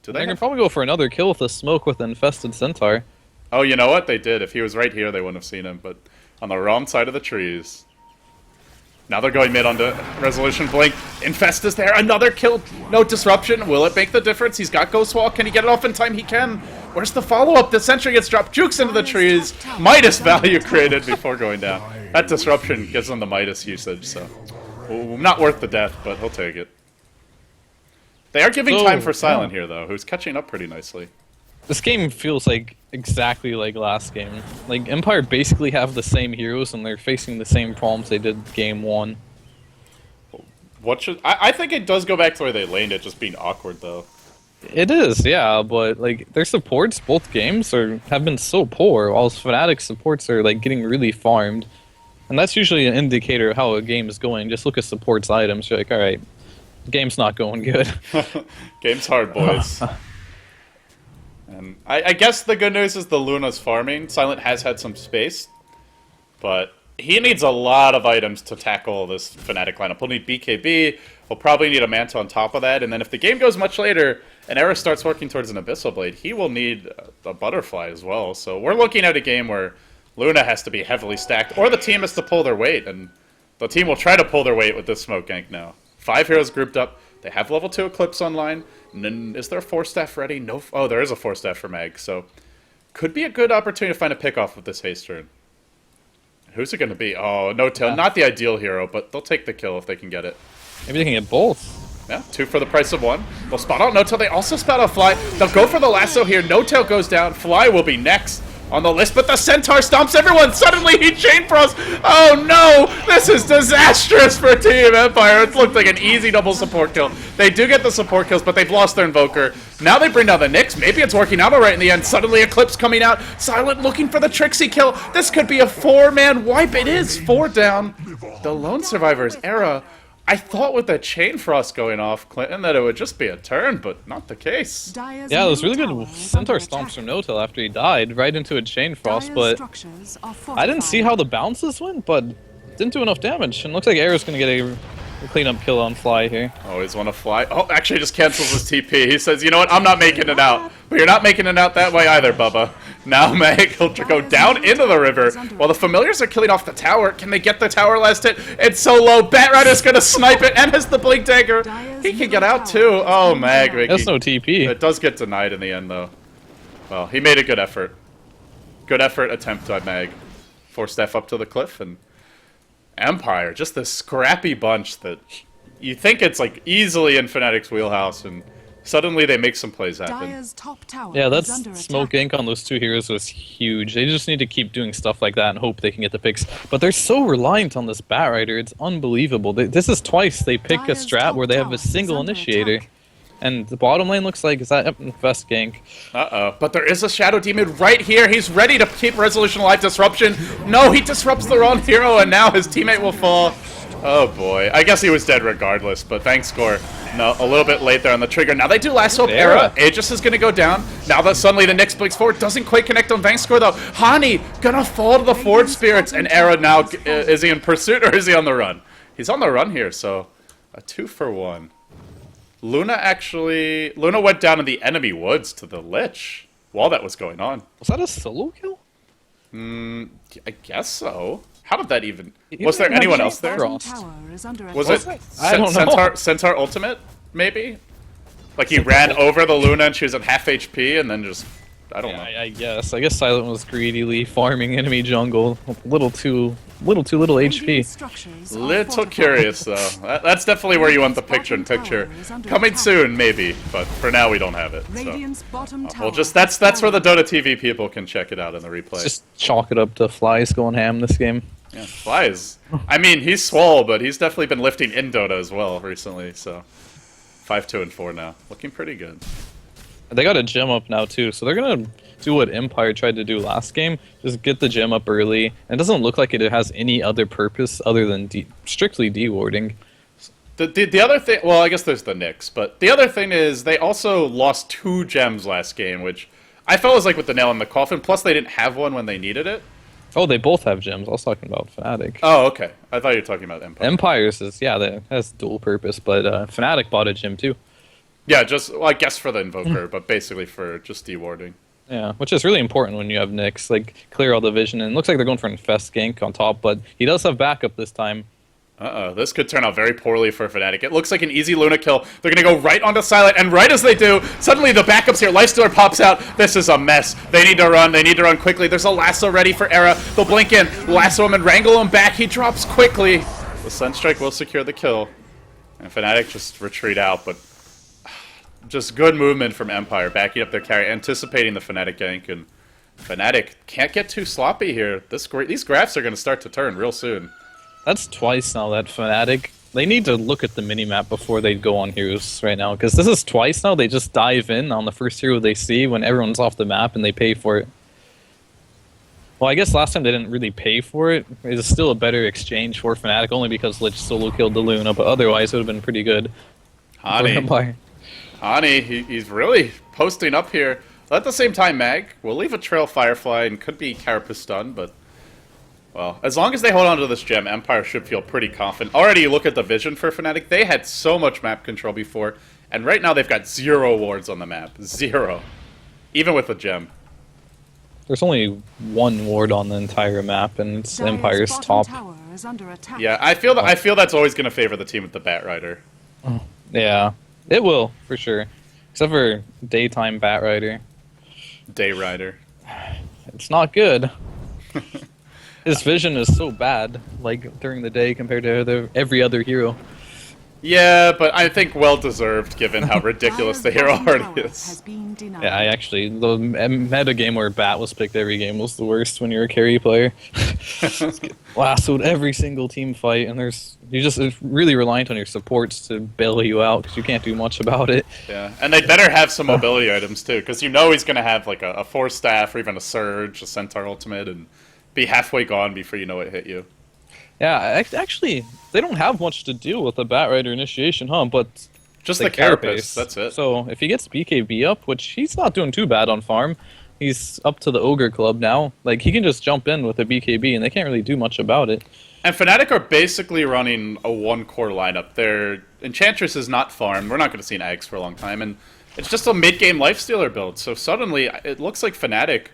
They can probably go for another kill with the smoke with the infested Centaur. Oh, you know what? They did. If he was right here, they wouldn't have seen him, but on the wrong side of the trees. Now they're going mid onto Resolution Blink. Infest is there. Another kill. No disruption. Will it make the difference? He's got Ghost Wall. Can he get it off in time? He can. Where's the follow-up? The sentry gets dropped. Jukes into the trees. Midas value created before going down. That disruption gives him the Midas usage, so not worth the death, but he'll take it. They are giving time for Silent here, though, who's catching up pretty nicely. This game feels like exactly like last game. Like, Empire basically have the same heroes, and they're facing the same problems they did game 1. I think it does go back to where they laned it, just being awkward, though. It is, yeah, but like their supports, both games have been so poor, while Fnatic supports are like getting really farmed. And that's usually an indicator of how a game is going. Just look at support's items. You're like, all right, game's not going good. Game's hard, boys. And I guess the good news is the Luna's farming. Silent has had some space, but he needs a lot of items to tackle this Fnatic lineup. He'll need BKB, he'll probably need a Manta on top of that, and then if the game goes much later and Era starts working towards an Abyssal Blade, he will need a Butterfly as well. So we're looking at a game where Luna has to be heavily stacked, or the team has to pull their weight, and the team will try to pull their weight with this smoke gank now. 5 heroes grouped up. They have level 2 Eclipse online. Is there a 4-staff ready? No. Oh, there is a 4-staff for Meg, so could be a good opportunity to find a pick-off with this haste turn. Who's it going to be? Oh, No Tail. Not the ideal hero, but they'll take the kill if they can get it. Maybe they can get both. Yeah, 2 for the price of 1. They'll spot out No Tail. They also spot out Fly. They'll go for the lasso here. No Tail goes down. Fly will be next on the list, but the Centaur stomps everyone. Suddenly he Chain Frost. Oh no! This is disastrous for Team Empire. It looked like an easy double support kill. They do get the support kills, but they've lost their Invoker. Now they bring down the Nyx. Maybe it's working out alright in the end. Suddenly Eclipse coming out. Silent looking for the Trixie kill. This could be a 4-man wipe. It is 4 down. The lone survivors Era. I thought with the Chain Frost going off, Clinton, that it would just be a turn, but not the case. Yeah, it was really good Centaur stomps from No Tail after he died, right into a Chain Frost, but I didn't see how the bounces went, but didn't do enough damage, and looks like Era's gonna get a cleanup kill on Fly here. Always want to fly. Oh, actually just cancels his TP. He says, you know what, I'm not making it out. But you're not making it out that way either, Bubba. Now Meg, he'll go down into the river while the familiars are killing off the tower. Can they get the tower last hit? It's so low. Batrider's going to snipe it and has the Blink Dagger. He can get out too. Oh, Meg. That's no TP. It does get denied in the end, though. Well, he made a good effort. Good effort attempt by Meg. 4-staff up to the cliff, and Empire, just this scrappy bunch that you think it's like easily in Fnatic's wheelhouse, and suddenly they make some plays happen. Yeah, that smoke gank on those 2 heroes was huge. They just need to keep doing stuff like that and hope they can get the picks. But they're so reliant on this Batrider, it's unbelievable. This is twice they pick a strat where they have a single initiator. And the bottom lane looks like, is that Fest gank? Uh-oh. But there is a Shadow Demon right here. He's ready to keep Resolution alive. Disruption. No, he disrupts the wrong hero, and now his teammate will fall. Oh, boy. I guess he was dead regardless, but thanks, Score. No, a little bit late there on the trigger. Now they do Lasso up Era. Aegis is going to go down. Now that suddenly the Nyx blinks forward. Doesn't quite connect on Vangscore, though. Hani gonna fall to the Forge Spirits, and Era now, is he in pursuit or is he on the run? He's on the run here, so a 2-for-1. Luna went down in the enemy woods to the Lich while that was going on. Was that a solo kill? I guess so. How did that even... Was there anyone else there? Was it I don't know. Centaur Ultimate, maybe? Like he ran over the Luna and she was at half HP and then just... I don't know. I guess. I guess Silent was greedily farming enemy jungle. A little too little HP. Little curious, though. That's definitely where you want the picture-in-picture. Coming soon, maybe, but for now we don't have it. So. Well, just that's where the Dota TV people can check it out in the replay. Just chalk it up to Fly's going ham this game. Yeah, Flies. I mean, he's swole, but he's definitely been lifting in Dota as well recently. So 5-2-4 now, looking pretty good. They got a gem up now too, so they're gonna do what Empire tried to do last game, just get the gem up early. And it doesn't look like it has any other purpose other than strictly de-warding. The other thing, well, I guess there's the Nyx, but the other thing is they also lost 2 gems last game, which I felt was like with the nail in the coffin, plus they didn't have one when they needed it. Oh, they both have gems. I was talking about Fnatic. Oh, okay. I thought you were talking about Empire. Empire's is, yeah, that has dual purpose, but Fnatic bought a gem too. Yeah, just, well, I guess for the Invoker, but basically for just dewarding. Yeah, which is really important when you have Nyx, like, clear all the vision, and it looks like they're going for an Infest gank on top, but he does have backup this time. Uh-oh, this could turn out very poorly for Fnatic. It looks like an easy Luna kill. They're going to go right onto Silent, and right as they do, suddenly the backup's here. Lifestealer pops out. This is a mess. They need to run quickly. There's a lasso ready for Era. They'll blink in, lasso him, and wrangle him back. He drops quickly. The Sunstrike will secure the kill. And Fnatic just retreat out, but just good movement from Empire, backing up their carry, anticipating the Fnatic gank, and Fnatic can't get too sloppy here. These graphs are going to start to turn real soon. That's twice now that Fnatic, they need to look at the minimap before they go on heroes right now, because this is twice now they just dive in on the first hero they see when everyone's off the map and they pay for it. Well, I guess last time they didn't really pay for it. It's still a better exchange for Fnatic, only because Lich solo killed the Luna, but otherwise it would have been pretty good for Hani, Empire. He's really posting up here. At the same time, Mag will leave a trail Firefly and could be Carapace stun, but well, as long as they hold on to this gem, Empire should feel pretty confident. Already, you look at the vision for Fnatic; they had so much map control before, and right now they've got 0 wards on the map, 0, even with the gem. There's only one ward on the entire map, and it's Dire's Empire's bottom top. tower is under attack. Yeah, I feel that's always going to favor the team with the Bat Rider. Yeah, it will, for sure. Except for daytime Bat Rider. Day Rider. It's not good. His vision is so bad, like, during the day compared to every other hero. Yeah, but I think well-deserved given how ridiculous the hero already is. Yeah, the meta game where Bat was picked every game was the worst when you're a carry player. Just get lassoed every single team fight, and it's really reliant on your supports to bail you out because you can't do much about it. Yeah, and they better have some mobility items too, because you know he's going to have like a Force Staff or even a Surge, a Centaur Ultimate, and be halfway gone before you know it hit you. Yeah, actually, they don't have much to deal with the Bat Rider initiation, huh? But just the Carapace, that's it. So if he gets BKB up, which he's not doing too bad on farm, he's up to the Ogre Club now. Like, he can just jump in with a BKB, and they can't really do much about it. And Fnatic are basically running a one-core lineup. Their Enchantress is not farmed. We're not going to see an Aghs for a long time, and it's just a mid-game Lifestealer build. So suddenly, it looks like Fnatic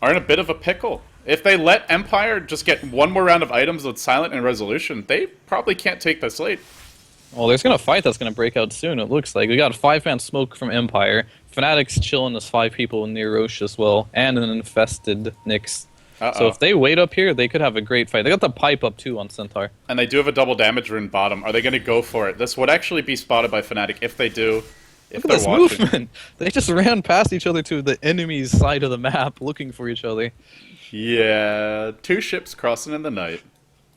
are in a bit of a pickle. If they let Empire just get one more round of items with Silent and Resolution, they probably can't take this late. Well, there's going to a fight that's going to break out soon, it looks like. We got a 5-man smoke from Empire. Fnatic's chilling as 5 people near Roche as well, and an infested Nyx. So if they wait up here, they could have a great fight. They got the pipe up too on Centaur. And they do have a double damage rune bottom. Are they going to go for it? This would actually be spotted by Fnatic if they do. If Look at this movement! They just ran past each other to the enemy's side of the map, looking for each other. Yeah, 2 ships crossing in the night.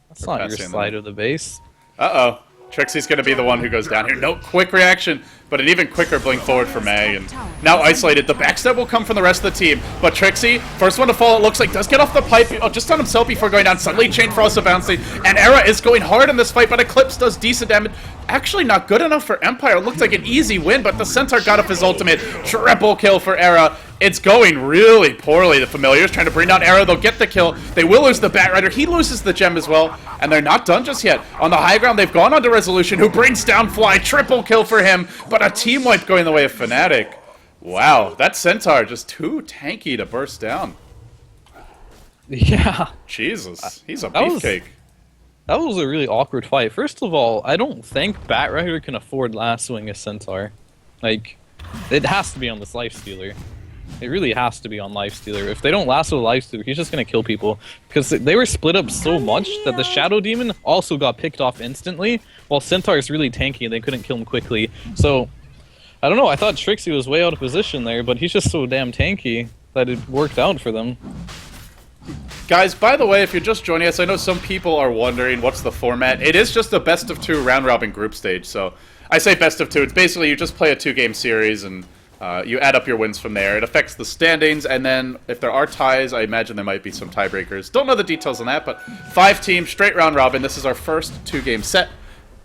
That's not your side of the base. Uh-oh. Trixie's going to be the one who goes down here. No, quick reaction, but an even quicker blink forward for May. And now isolated. The backstab will come from the rest of the team. But Trixie, first one to fall, it looks like, does get off the pipe. Oh, just on himself before going down. Suddenly Chain Frost also bouncing. And Era is going hard in this fight, but Eclipse does decent damage. Actually not good enough for Empire. It looked like an easy win, but the Centaur got off his ultimate. Triple kill for Era. It's going really poorly. The Familiars trying to bring down Era. They'll get the kill. They will lose the Bat Rider. He loses the gem as well. And they're not done just yet. On the high ground, they've gone on to Resolution, who brings down Fly. Triple kill for him. But a team wipe going the way of Fnatic. Wow, that Centaur just too tanky to burst down. Yeah. Jesus, he's a beefcake. That was a really awkward fight. First of all, I don't think Bat Rider can afford lassoing a Centaur. Like, it has to be on this Lifestealer. It really has to be on Lifestealer. If they don't lasso Lifestealer, he's just going to kill people. Because they were split up so much that the Shadow Demon also got picked off instantly, while Centaur is really tanky and they couldn't kill him quickly. So, I don't know, I thought Trixie was way out of position there, but he's just so damn tanky that it worked out for them. Guys, by the way, if you're just joining us, I know some people are wondering what's the format. It is just a best-of-2 round-robin group stage, so I say best-of-2. It's basically you just play a 2-game series and you add up your wins from there. It affects the standings, and then if there are ties, I imagine there might be some tiebreakers. Don't know the details on that, but 5 teams, straight round-robin. This is our first 2-game set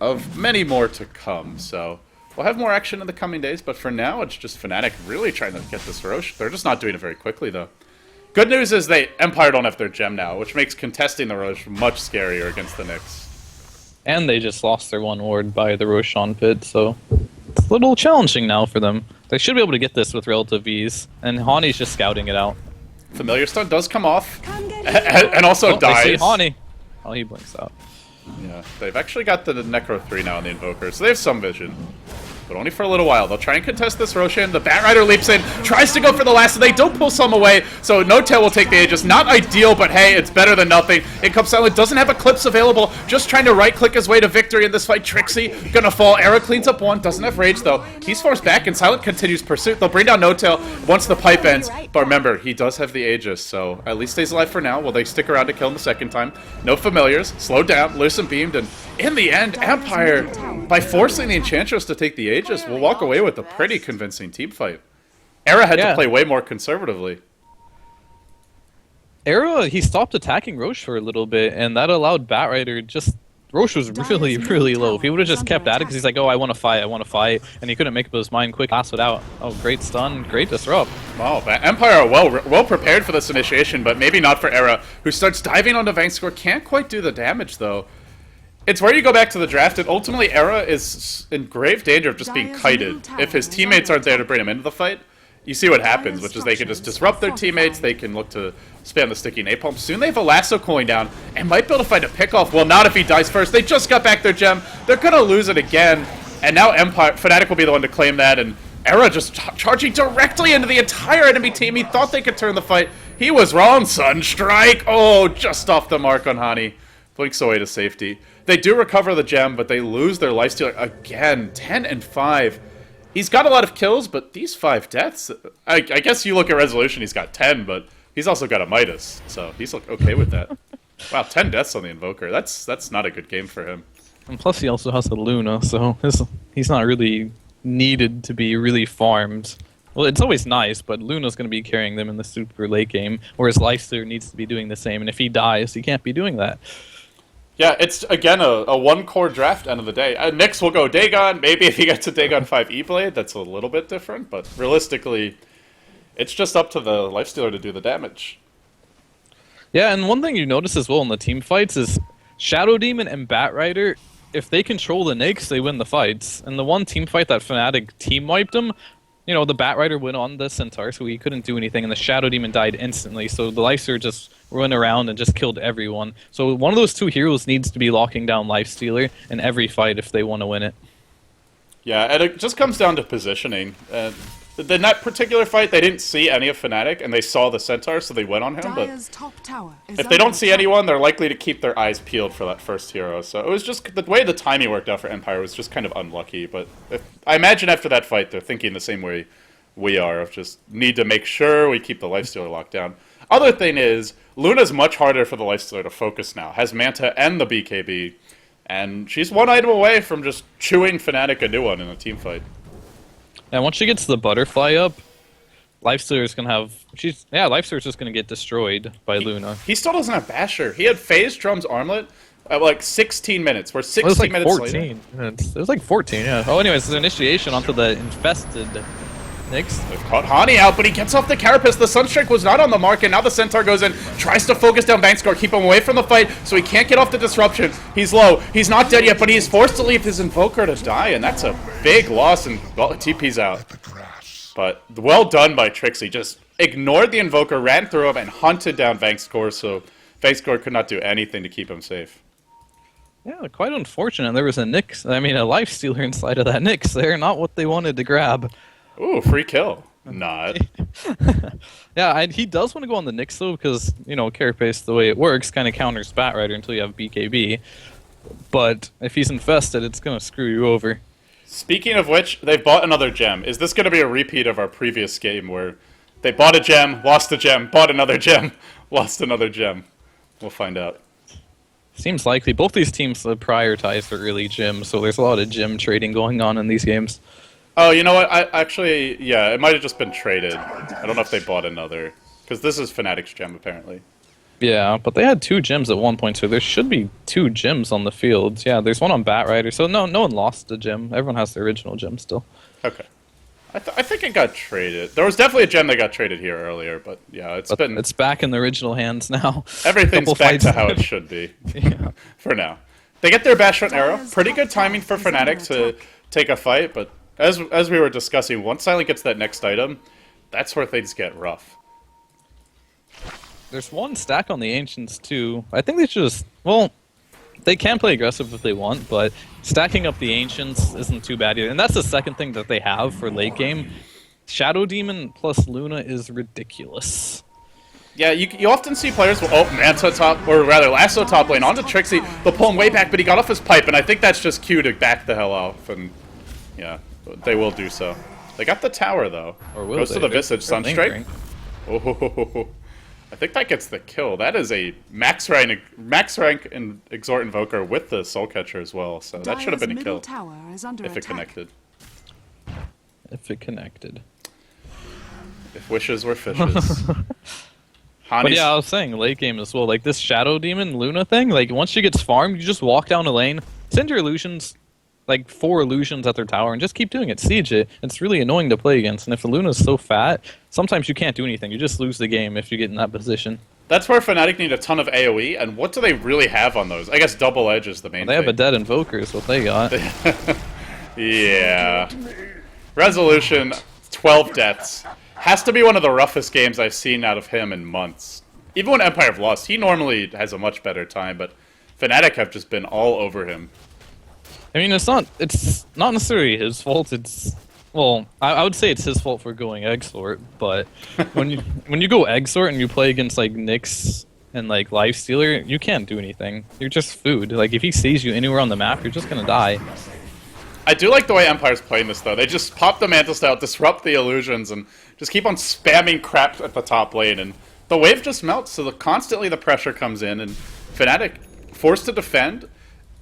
of many more to come, so we'll have more action in the coming days, but for now, it's just Fnatic really trying to get this Roche. They're just not doing it very quickly, though. Good news is Empire don't have their gem now, which makes contesting the Roche much scarier against the Nyx. And they just lost their 1 ward by the Roshan pit, so it's a little challenging now for them. They should be able to get this with relative ease, and Hani's just scouting it out. Familiar Stun does come off, and also dies. They see Hani. Oh, he blinks out. Yeah, they've actually got the Necro 3 now on the Invoker, so they have some vision. But only for a little while. They'll try and contest this Roshan. The Bat Rider leaps in, tries to go for the last, and they don't pull some away, so No Tail will take the Aegis. Not ideal, but hey, it's better than nothing. It comes Silent, doesn't have Eclipse available, just trying to right-click his way to victory in this fight. Trixie gonna fall. Era cleans up 1, doesn't have Rage, though. He's forced back, and Silent continues pursuit. They'll bring down No Tail once the pipe ends, but remember, he does have the Aegis, so at least stays alive for now. Will they stick around to kill him the second time? No Familiars, slowed down, loose and beamed, and in the end, Empire, by forcing the Enchantress to take the Aegis, will walk away with a pretty convincing team fight. Era had to play way more conservatively. Era, he stopped attacking Roche for a little bit, and that allowed Batrider just... Roche was really, really low. If he would have just kept at it, because he's like, oh, I want to fight, and he couldn't make up his mind quick, pass it out. Oh, great stun, great disrupt. Wow, Empire are well prepared for this initiation, but maybe not for Era, who starts diving onto Vangscore. Can't quite do the damage, though. It's where you go back to the draft, and ultimately Era is in grave danger of just being kited. If his teammates aren't there to bring him into the fight, you see what happens, which is they can just disrupt their teammates, they can look to spam the sticky napalm. Soon they have a lasso coin down, and might be able to find a pick-off. Well, not if he dies first. They just got back their gem. They're gonna lose it again, and now Fnatic will be the one to claim that, and Era just charging directly into the entire enemy team. He thought they could turn the fight. He was wrong, Sunstrike! Oh, just off the mark on Hani. Blinks away to safety. They do recover the gem, but they lose their lifesteal again. 10 and 5. He's got a lot of kills, but these 5 deaths... I guess you look at Resolution, he's got 10, but he's also got a Midas, so he's okay with that. Wow, 10 deaths on the Invoker. That's not a good game for him. And plus he also has a Luna, so he's not really needed to be really farmed. Well, it's always nice, but Luna's going to be carrying them in the super late game, whereas Leicester needs to be doing the same, and if he dies, he can't be doing that. Yeah, it's, again, a one-core draft end of the day. Nyx will go Dagon. Maybe if he gets a Dagon 5 E-Blade, that's a little bit different. But realistically, it's just up to the Lifestealer to do the damage. Yeah, and one thing you notice as well in the team fights is Shadow Demon and Batrider, if they control the Nyx, they win the fights. And the one team fight that Fnatic team wiped them, you know, the Batrider went on the Centaur, so he couldn't do anything, and the Shadow Demon died instantly, so the Lifestealer just ran around and just killed everyone. So one of those two heroes needs to be locking down Lifestealer in every fight if they want to win it. Yeah, and it just comes down to positioning. In that particular fight, they didn't see any of Fnatic, and they saw the Centaur, so they went on him, but if they don't see anyone, they're likely to keep their eyes peeled for that first hero. So it was just, the way the timing worked out for Empire was just kind of unlucky, but I imagine after that fight, they're thinking the same way we are, of just need to make sure we keep the Lifestealer locked down. Other thing is, Luna's much harder for the Lifestealer to focus now, has Manta and the BKB, and she's one item away from just chewing Fnatic a new one in a team fight. And once she gets the butterfly up, Lifestealer's gonna have... Lifestealer's just gonna get destroyed by Luna. He still doesn't have Basher. He had phased Drum's Armlet at like 16 minutes. We're 16 minutes 14. later. It was like 14, yeah. Oh, anyways, the initiation onto the infested Nyx. They've caught Hani out, but he gets off the Carapace. The Sunstrike was not on the mark, and now the Centaur goes in, tries to focus down Bankscore, keep him away from the fight, so he can't get off the disruption. He's low. He's not dead yet, but he is forced to leave his Invoker to die, and that's a big loss, and well, TP's out. But well done by Trixie. Just ignored the Invoker, ran through him, and hunted down Bankscore, so Bankscore could not do anything to keep him safe. Yeah, quite unfortunate. There was a Lifestealer inside of that Nyx there, not what they wanted to grab. Ooh, free kill. Not. Yeah, he does want to go on the Nyx though, because, you know, Carapace, the way it works, kind of counters Batrider until you have BKB. But if he's infested, it's going to screw you over. Speaking of which, they've bought another gem. Is this going to be a repeat of our previous game where they bought a gem, lost a gem, bought another gem, lost another gem? We'll find out. Seems likely. Both these teams prioritize their early gem, so there's a lot of gem trading going on in these games. Oh, you know what? Yeah, it might have just been traded. I don't know if they bought another. Because this is Fnatic's gem, apparently. Yeah, but they had 2 gems at one point, so there should be 2 gems on the field. Yeah, there's one on Batrider, so no one lost a gem. Everyone has the original gem still. Okay. I think it got traded. There was definitely a gem that got traded here earlier, but yeah, it's back in the original hands now. Everything's back to how it should be. Yeah. For now. They get their Bash Shot Arrow. Pretty good timing for Fnatic to take a fight, but as we were discussing, once Silent gets that next item, that's where things get rough. There's one stack on the Ancients, too. I think they should just... Well, they can play aggressive if they want, but stacking up the Ancients isn't too bad either. And that's the second thing that they have for late game. Shadow Demon plus Luna is ridiculous. Yeah, you often see players will, Manta top, or rather Lasso top lane, onto Trixie, they'll pull him way back, but he got off his pipe, and I think that's just cue to back the hell off, and yeah, they will do so. They got the tower, though. Or will Goes they? to the Visage Sunstrike. Oh, I think that gets the kill. That is a max rank and Exhort Invoker with the Soul Catcher as well, so that should have been a kill if it connected. If it connected. If wishes were fishes. But yeah, I was saying late game as well. Like this Shadow Demon Luna thing, like once she gets farmed, you just walk down a lane, send your illusions, like 4 illusions at their tower, and just keep doing it. Siege it. It's really annoying to play against. And if the Luna's so fat, sometimes you can't do anything. You just lose the game if you get in that position. That's where Fnatic need a ton of AoE, and what do they really have on those? I guess Double Edge is the main They thing. have a dead Invoker, is what they got. Yeah. Resolution, 12 deaths. Has to be one of the roughest games I've seen out of him in months. Even when Empire have lost, he normally has a much better time, but Fnatic have just been all over him. I mean, it's not necessarily his fault. It's well, I would say it's his fault for going egg sort, but when you go egg sort and you play against like Nyx and like Lifestealer, you can't do anything. You're just food. Like if he sees you anywhere on the map, you're just gonna die. I do like the way Empire's playing this though. They just pop the Mantle out, disrupt the illusions, and just keep on spamming crap at the top lane, and the wave just melts, so constantly the pressure comes in, and Fnatic forced to defend.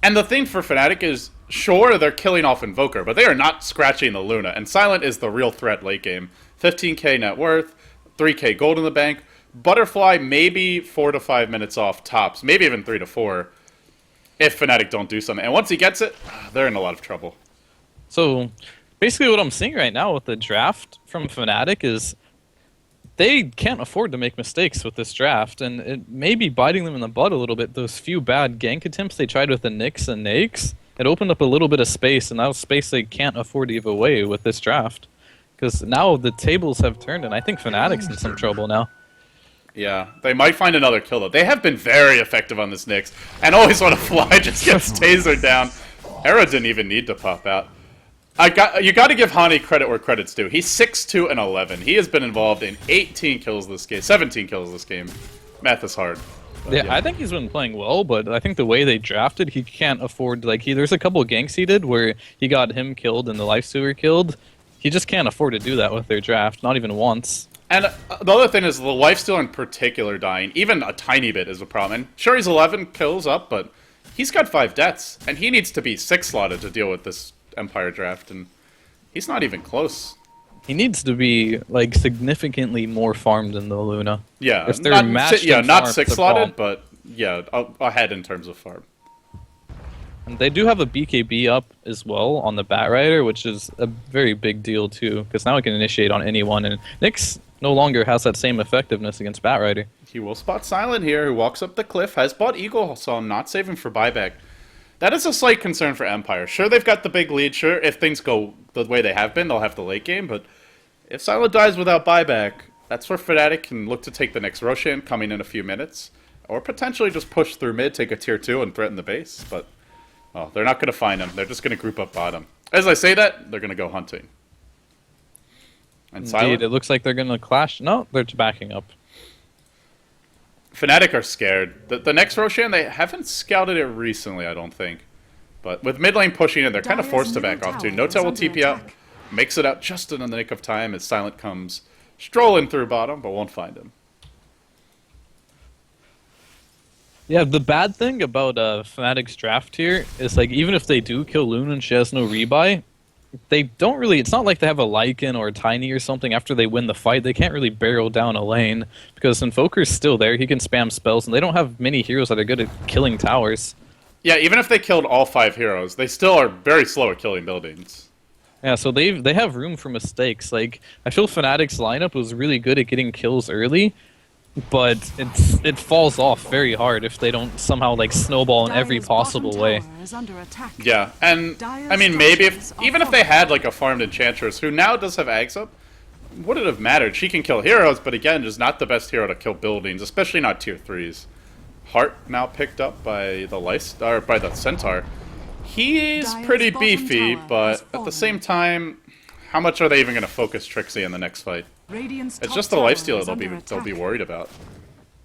And the thing for Fnatic is, sure, they're killing off Invoker, but they are not scratching the Luna. And Silent is the real threat late game. 15k net worth, 3k gold in the bank. Butterfly maybe 4 to 5 minutes off tops, maybe even 3 to 4, if Fnatic don't do something. And once he gets it, they're in a lot of trouble. So, basically what I'm seeing right now with the draft from Fnatic is they can't afford to make mistakes with this draft, and it may be biting them in the butt a little bit. Those few bad gank attempts they tried with the Nyx and Nakes, it opened up a little bit of space, and that was space they can't afford to give away with this draft. Because now the tables have turned, and I think Fnatic's in some trouble now. Yeah, they might find another kill, though. They have been very effective on this Nyx, and always when a fly just gets tasered down. Era didn't even need to pop out. You got to give Hani credit where credit's due. He's 6-2 and 11. He has been involved in 18 kills this game, 17 kills this game. Math is hard. But, yeah, I think he's been playing well, but I think the way they drafted, he can't afford, like, there's a couple of ganks he did where he got him killed and the Lifestealer killed. He just can't afford to do that with their draft, not even once. And the other thing is the Lifestealer in particular dying, even a tiny bit is a problem. And sure, he's 11 kills up, but he's got 5 deaths, and he needs to be 6 slotted to deal with this Empire draft, and he's not even close. He needs to be like significantly more farmed than the Luna. Yeah, if they're matched in not farm, 6 slotted, but yeah, ahead in terms of farm. And they do have a BKB up as well on the Batrider, which is a very big deal too, because now it can initiate on anyone, and Nyx no longer has that same effectiveness against Batrider. He will spot Silent here, who walks up the cliff, has bought Eagle, so I'm not saving for buyback. That is a slight concern for Empire. Sure, they've got the big lead. Sure, if things go the way they have been, they'll have the late game. But if Silent dies without buyback, that's where Fnatic can look to take the next Roshan coming in a few minutes. Or potentially just push through mid, take a tier 2, and threaten the base. But, well, they're not going to find him. They're just going to group up bottom. As I say that, they're going to go hunting. And Silent? Indeed, it looks like they're going to clash. No, they're backing up. Fnatic are scared. The next Roshan, they haven't scouted it recently, I don't think. But with mid lane pushing in, they're kind of forced to back off too. No-Tail will TP out, makes it out just in the nick of time as Silent comes strolling through bottom, but won't find him. Yeah, the bad thing about Fnatic's draft here is, like, even if they do kill Luna and she has no rebuy, they don't really, it's not like they have a Lycan or a Tiny or something after they win the fight. They can't really barrel down a lane because Invoker's still there. He can spam spells, and they don't have many heroes that are good at killing towers. Yeah, even if they killed all 5 heroes, they still are very slow at killing buildings. Yeah, so they have room for mistakes. Like, I feel Fnatic's lineup was really good at getting kills early, but it falls off very hard if they don't somehow like snowball in every possible way. Yeah, and I mean maybe even if they had like a farmed Enchantress who now does have Ags up, would it have mattered? She can kill heroes, but again, just not the best hero to kill buildings, especially not tier 3s. Heart now picked up by the Centaur. He's pretty beefy, but at the same time, how much are they even going to focus Trixie in the next fight? It's just the lifesteal they'll be worried about.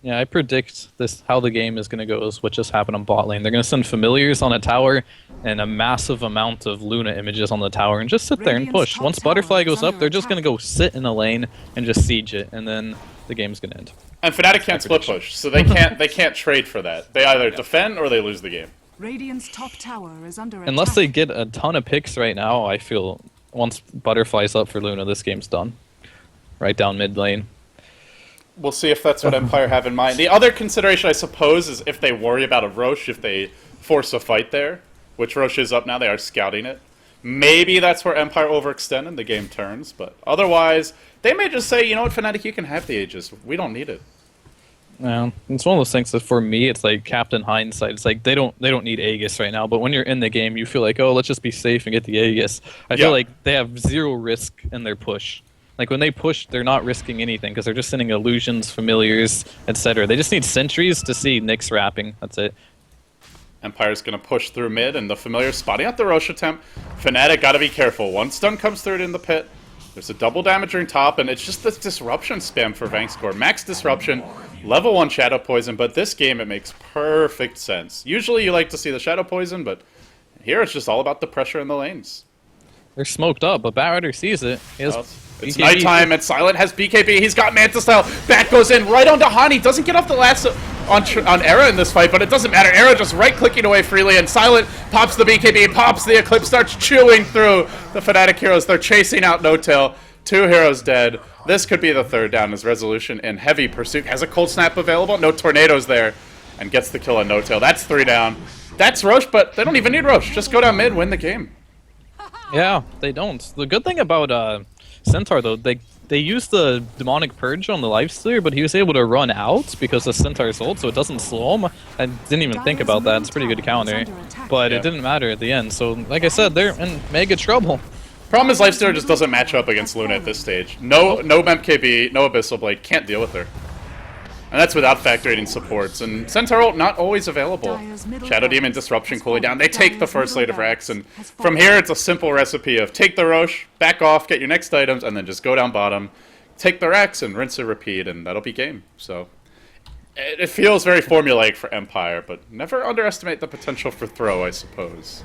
Yeah, I predict how the game is going to go is what just happened on bot lane. They're going to send familiars on a tower and a massive amount of Luna images on the tower and just sit there and push. Once Butterfly goes up, they're just going to go sit in a lane and just siege it, and then the game's going to end. And Fnatic can't split push, so they can't trade for that. They either defend or they lose the game. Radiant's top tower is under attack. Unless they get a ton of picks right now, I feel once Butterfly's up for Luna, this game's done. Right down mid lane. we'll see if that's what Empire have in mind. The other consideration, I suppose, is if they worry about a Roche, if they force a fight there, which Roche is up now, they are scouting it. Maybe that's where Empire overextend and the game turns, but otherwise, they may just say, you know what, Fnatic, you can have the Aegis. We don't need it. Yeah, it's one of those things that for me, it's like Captain Hindsight. It's like they don't need Aegis right now, but when you're in the game, you feel like, oh, let's just be safe and get the Aegis. I feel like they have zero risk in their push. Like when they push, they're not risking anything because they're just sending illusions, familiars, etc. They just need sentries to see Nyx wrapping. That's it. Empire's going to push through mid, and the familiar spotting out the Roche attempt. Fnatic got to be careful. One stun comes through it in the pit. There's a double damaging top, and it's just this disruption spam for Vangscore. Max disruption, level 1 Shadow Poison, but this game it makes perfect sense. Usually you like to see the Shadow Poison, but here it's just all about the pressure in the lanes. They're smoked up, but Batrider sees it. He has it's nighttime, and Silent has BKB. He's got Manta Style. Bat goes in right onto Hani. Doesn't get off the last on Era in this fight, but it doesn't matter. Era just right-clicking away freely, and Silent pops the BKB, pops the Eclipse, starts chewing through the Fnatic heroes. They're chasing out No-Tail. 2 heroes dead. This could be the third down as Resolution in heavy pursuit. Has a Cold Snap available. No tornadoes there, and gets the kill on No-Tail. That's 3 down. That's Roche, but they don't even need Roche. Just go down mid, win the game. Yeah, they don't. The good thing about Centaur, though, they used the Demonic Purge on the Lifestealer, but he was able to run out because of Centaur's ult, so it doesn't slow him. I didn't even think about that. It's a pretty good counter. But it didn't matter at the end. So, like I said, they're in mega trouble. Problem is Lifestealer just doesn't match up against Luna at this stage. No MKB, no Abyssal Blade, can't deal with her. And that's without factoring in supports. And Centaur ult not always available. Shadow Demon Disruption cooling down. They take the first Blade of Rex, and from here it's a simple recipe of take the Roche, back off, get your next items, and then just go down bottom, take the Rex, and rinse and repeat, and that'll be game. So it feels very formulaic for Empire, but never underestimate the potential for throw, I suppose.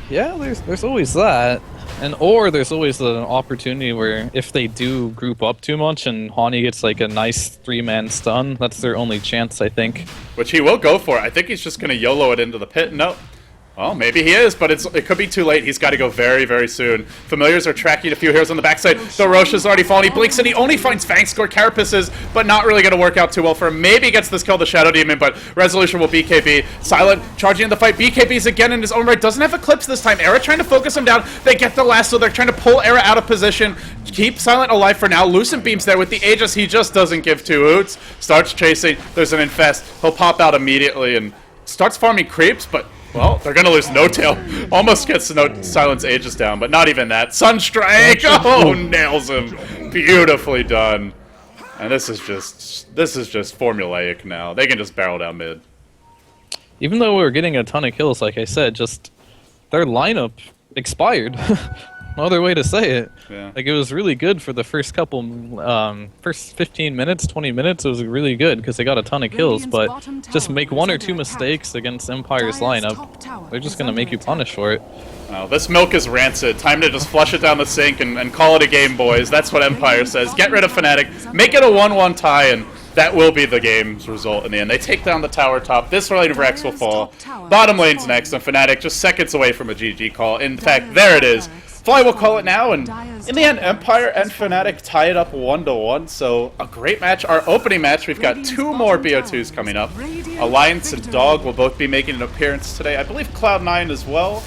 Yeah, there's always that. Or there's always an opportunity where if they do group up too much and Hani gets like a nice 3-man stun, that's their only chance, I think. Which he will go for. I think he's just going to YOLO it into the pit. No. Well, maybe he is, but it could be too late. He's got to go very, very soon. Familiars are tracking a few heroes on the backside. The Roche is already fallen. He blinks and he only finds Vangscore. Carapaces, but not really going to work out too well for him. Maybe gets this kill, the Shadow Demon, but Resolution will BKB. Silent charging in the fight. BKB's again in his own right. Doesn't have Eclipse this time. Era trying to focus him down. They get the last, so they're trying to pull Era out of position. Keep Silent alive for now. Lucent Beam's there with the Aegis. He just doesn't give 2 hoots. Starts chasing. There's an Infest. He'll pop out immediately and starts farming creeps, but well, they're going to lose No-Tail. Almost gets Silent's Aegis down, but not even that. Sunstrike! Oh, nails him. Beautifully done. And this is just formulaic now. They can just barrel down mid. Even though we were getting a ton of kills, like I said, just their lineup expired. No other way to say it. Yeah. Like, it was really good for the first first 15 minutes, 20 minutes. It was really good because they got a ton of kills, but just make 1 or 2 mistakes against Empire's lineup, they're just going to make you punish for it. Wow, this milk is rancid. Time to just flush it down the sink and call it a game, boys. That's what Empire says. Get rid of Fnatic, make it a 1-1 tie, and that will be the game's result in the end. They take down the tower top. This lane of Rex will fall. Bottom lane's next, and Fnatic just seconds away from a GG call. In fact, there it is. Fly will call it now, and in the end, Empire and Fnatic tie it up 1-1, so a great match. Our opening match, we've got 2 more BO2s coming up. Alliance and Dog will both be making an appearance today. I believe Cloud9 as well.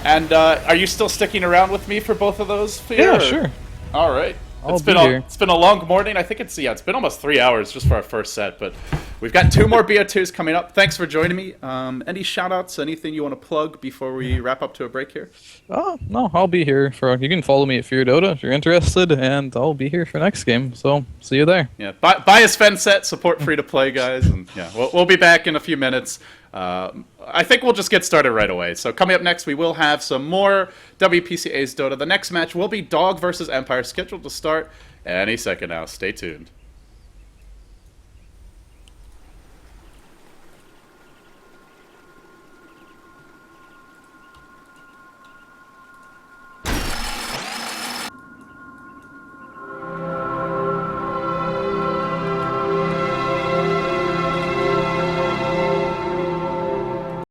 And are you still sticking around with me for both of those, Fear? Yeah, sure. All right. It's been a long morning. I think it's been almost 3 hours just for our first set, but we've got 2 more BO2s coming up. Thanks for joining me. Any shout-outs, anything you want to plug before we wrap up to a break here? No, I'll be here you can follow me at Fear Dota if you're interested, and I'll be here for next game. So see you there. Yeah, buy a Sven set, support free to play, guys, and yeah, we'll be back in a few minutes. I think we'll just get started right away. So coming up next, we will have some more WPC A's Dota. The next match will be Dog versus Empire, scheduled to start any second now. Stay tuned.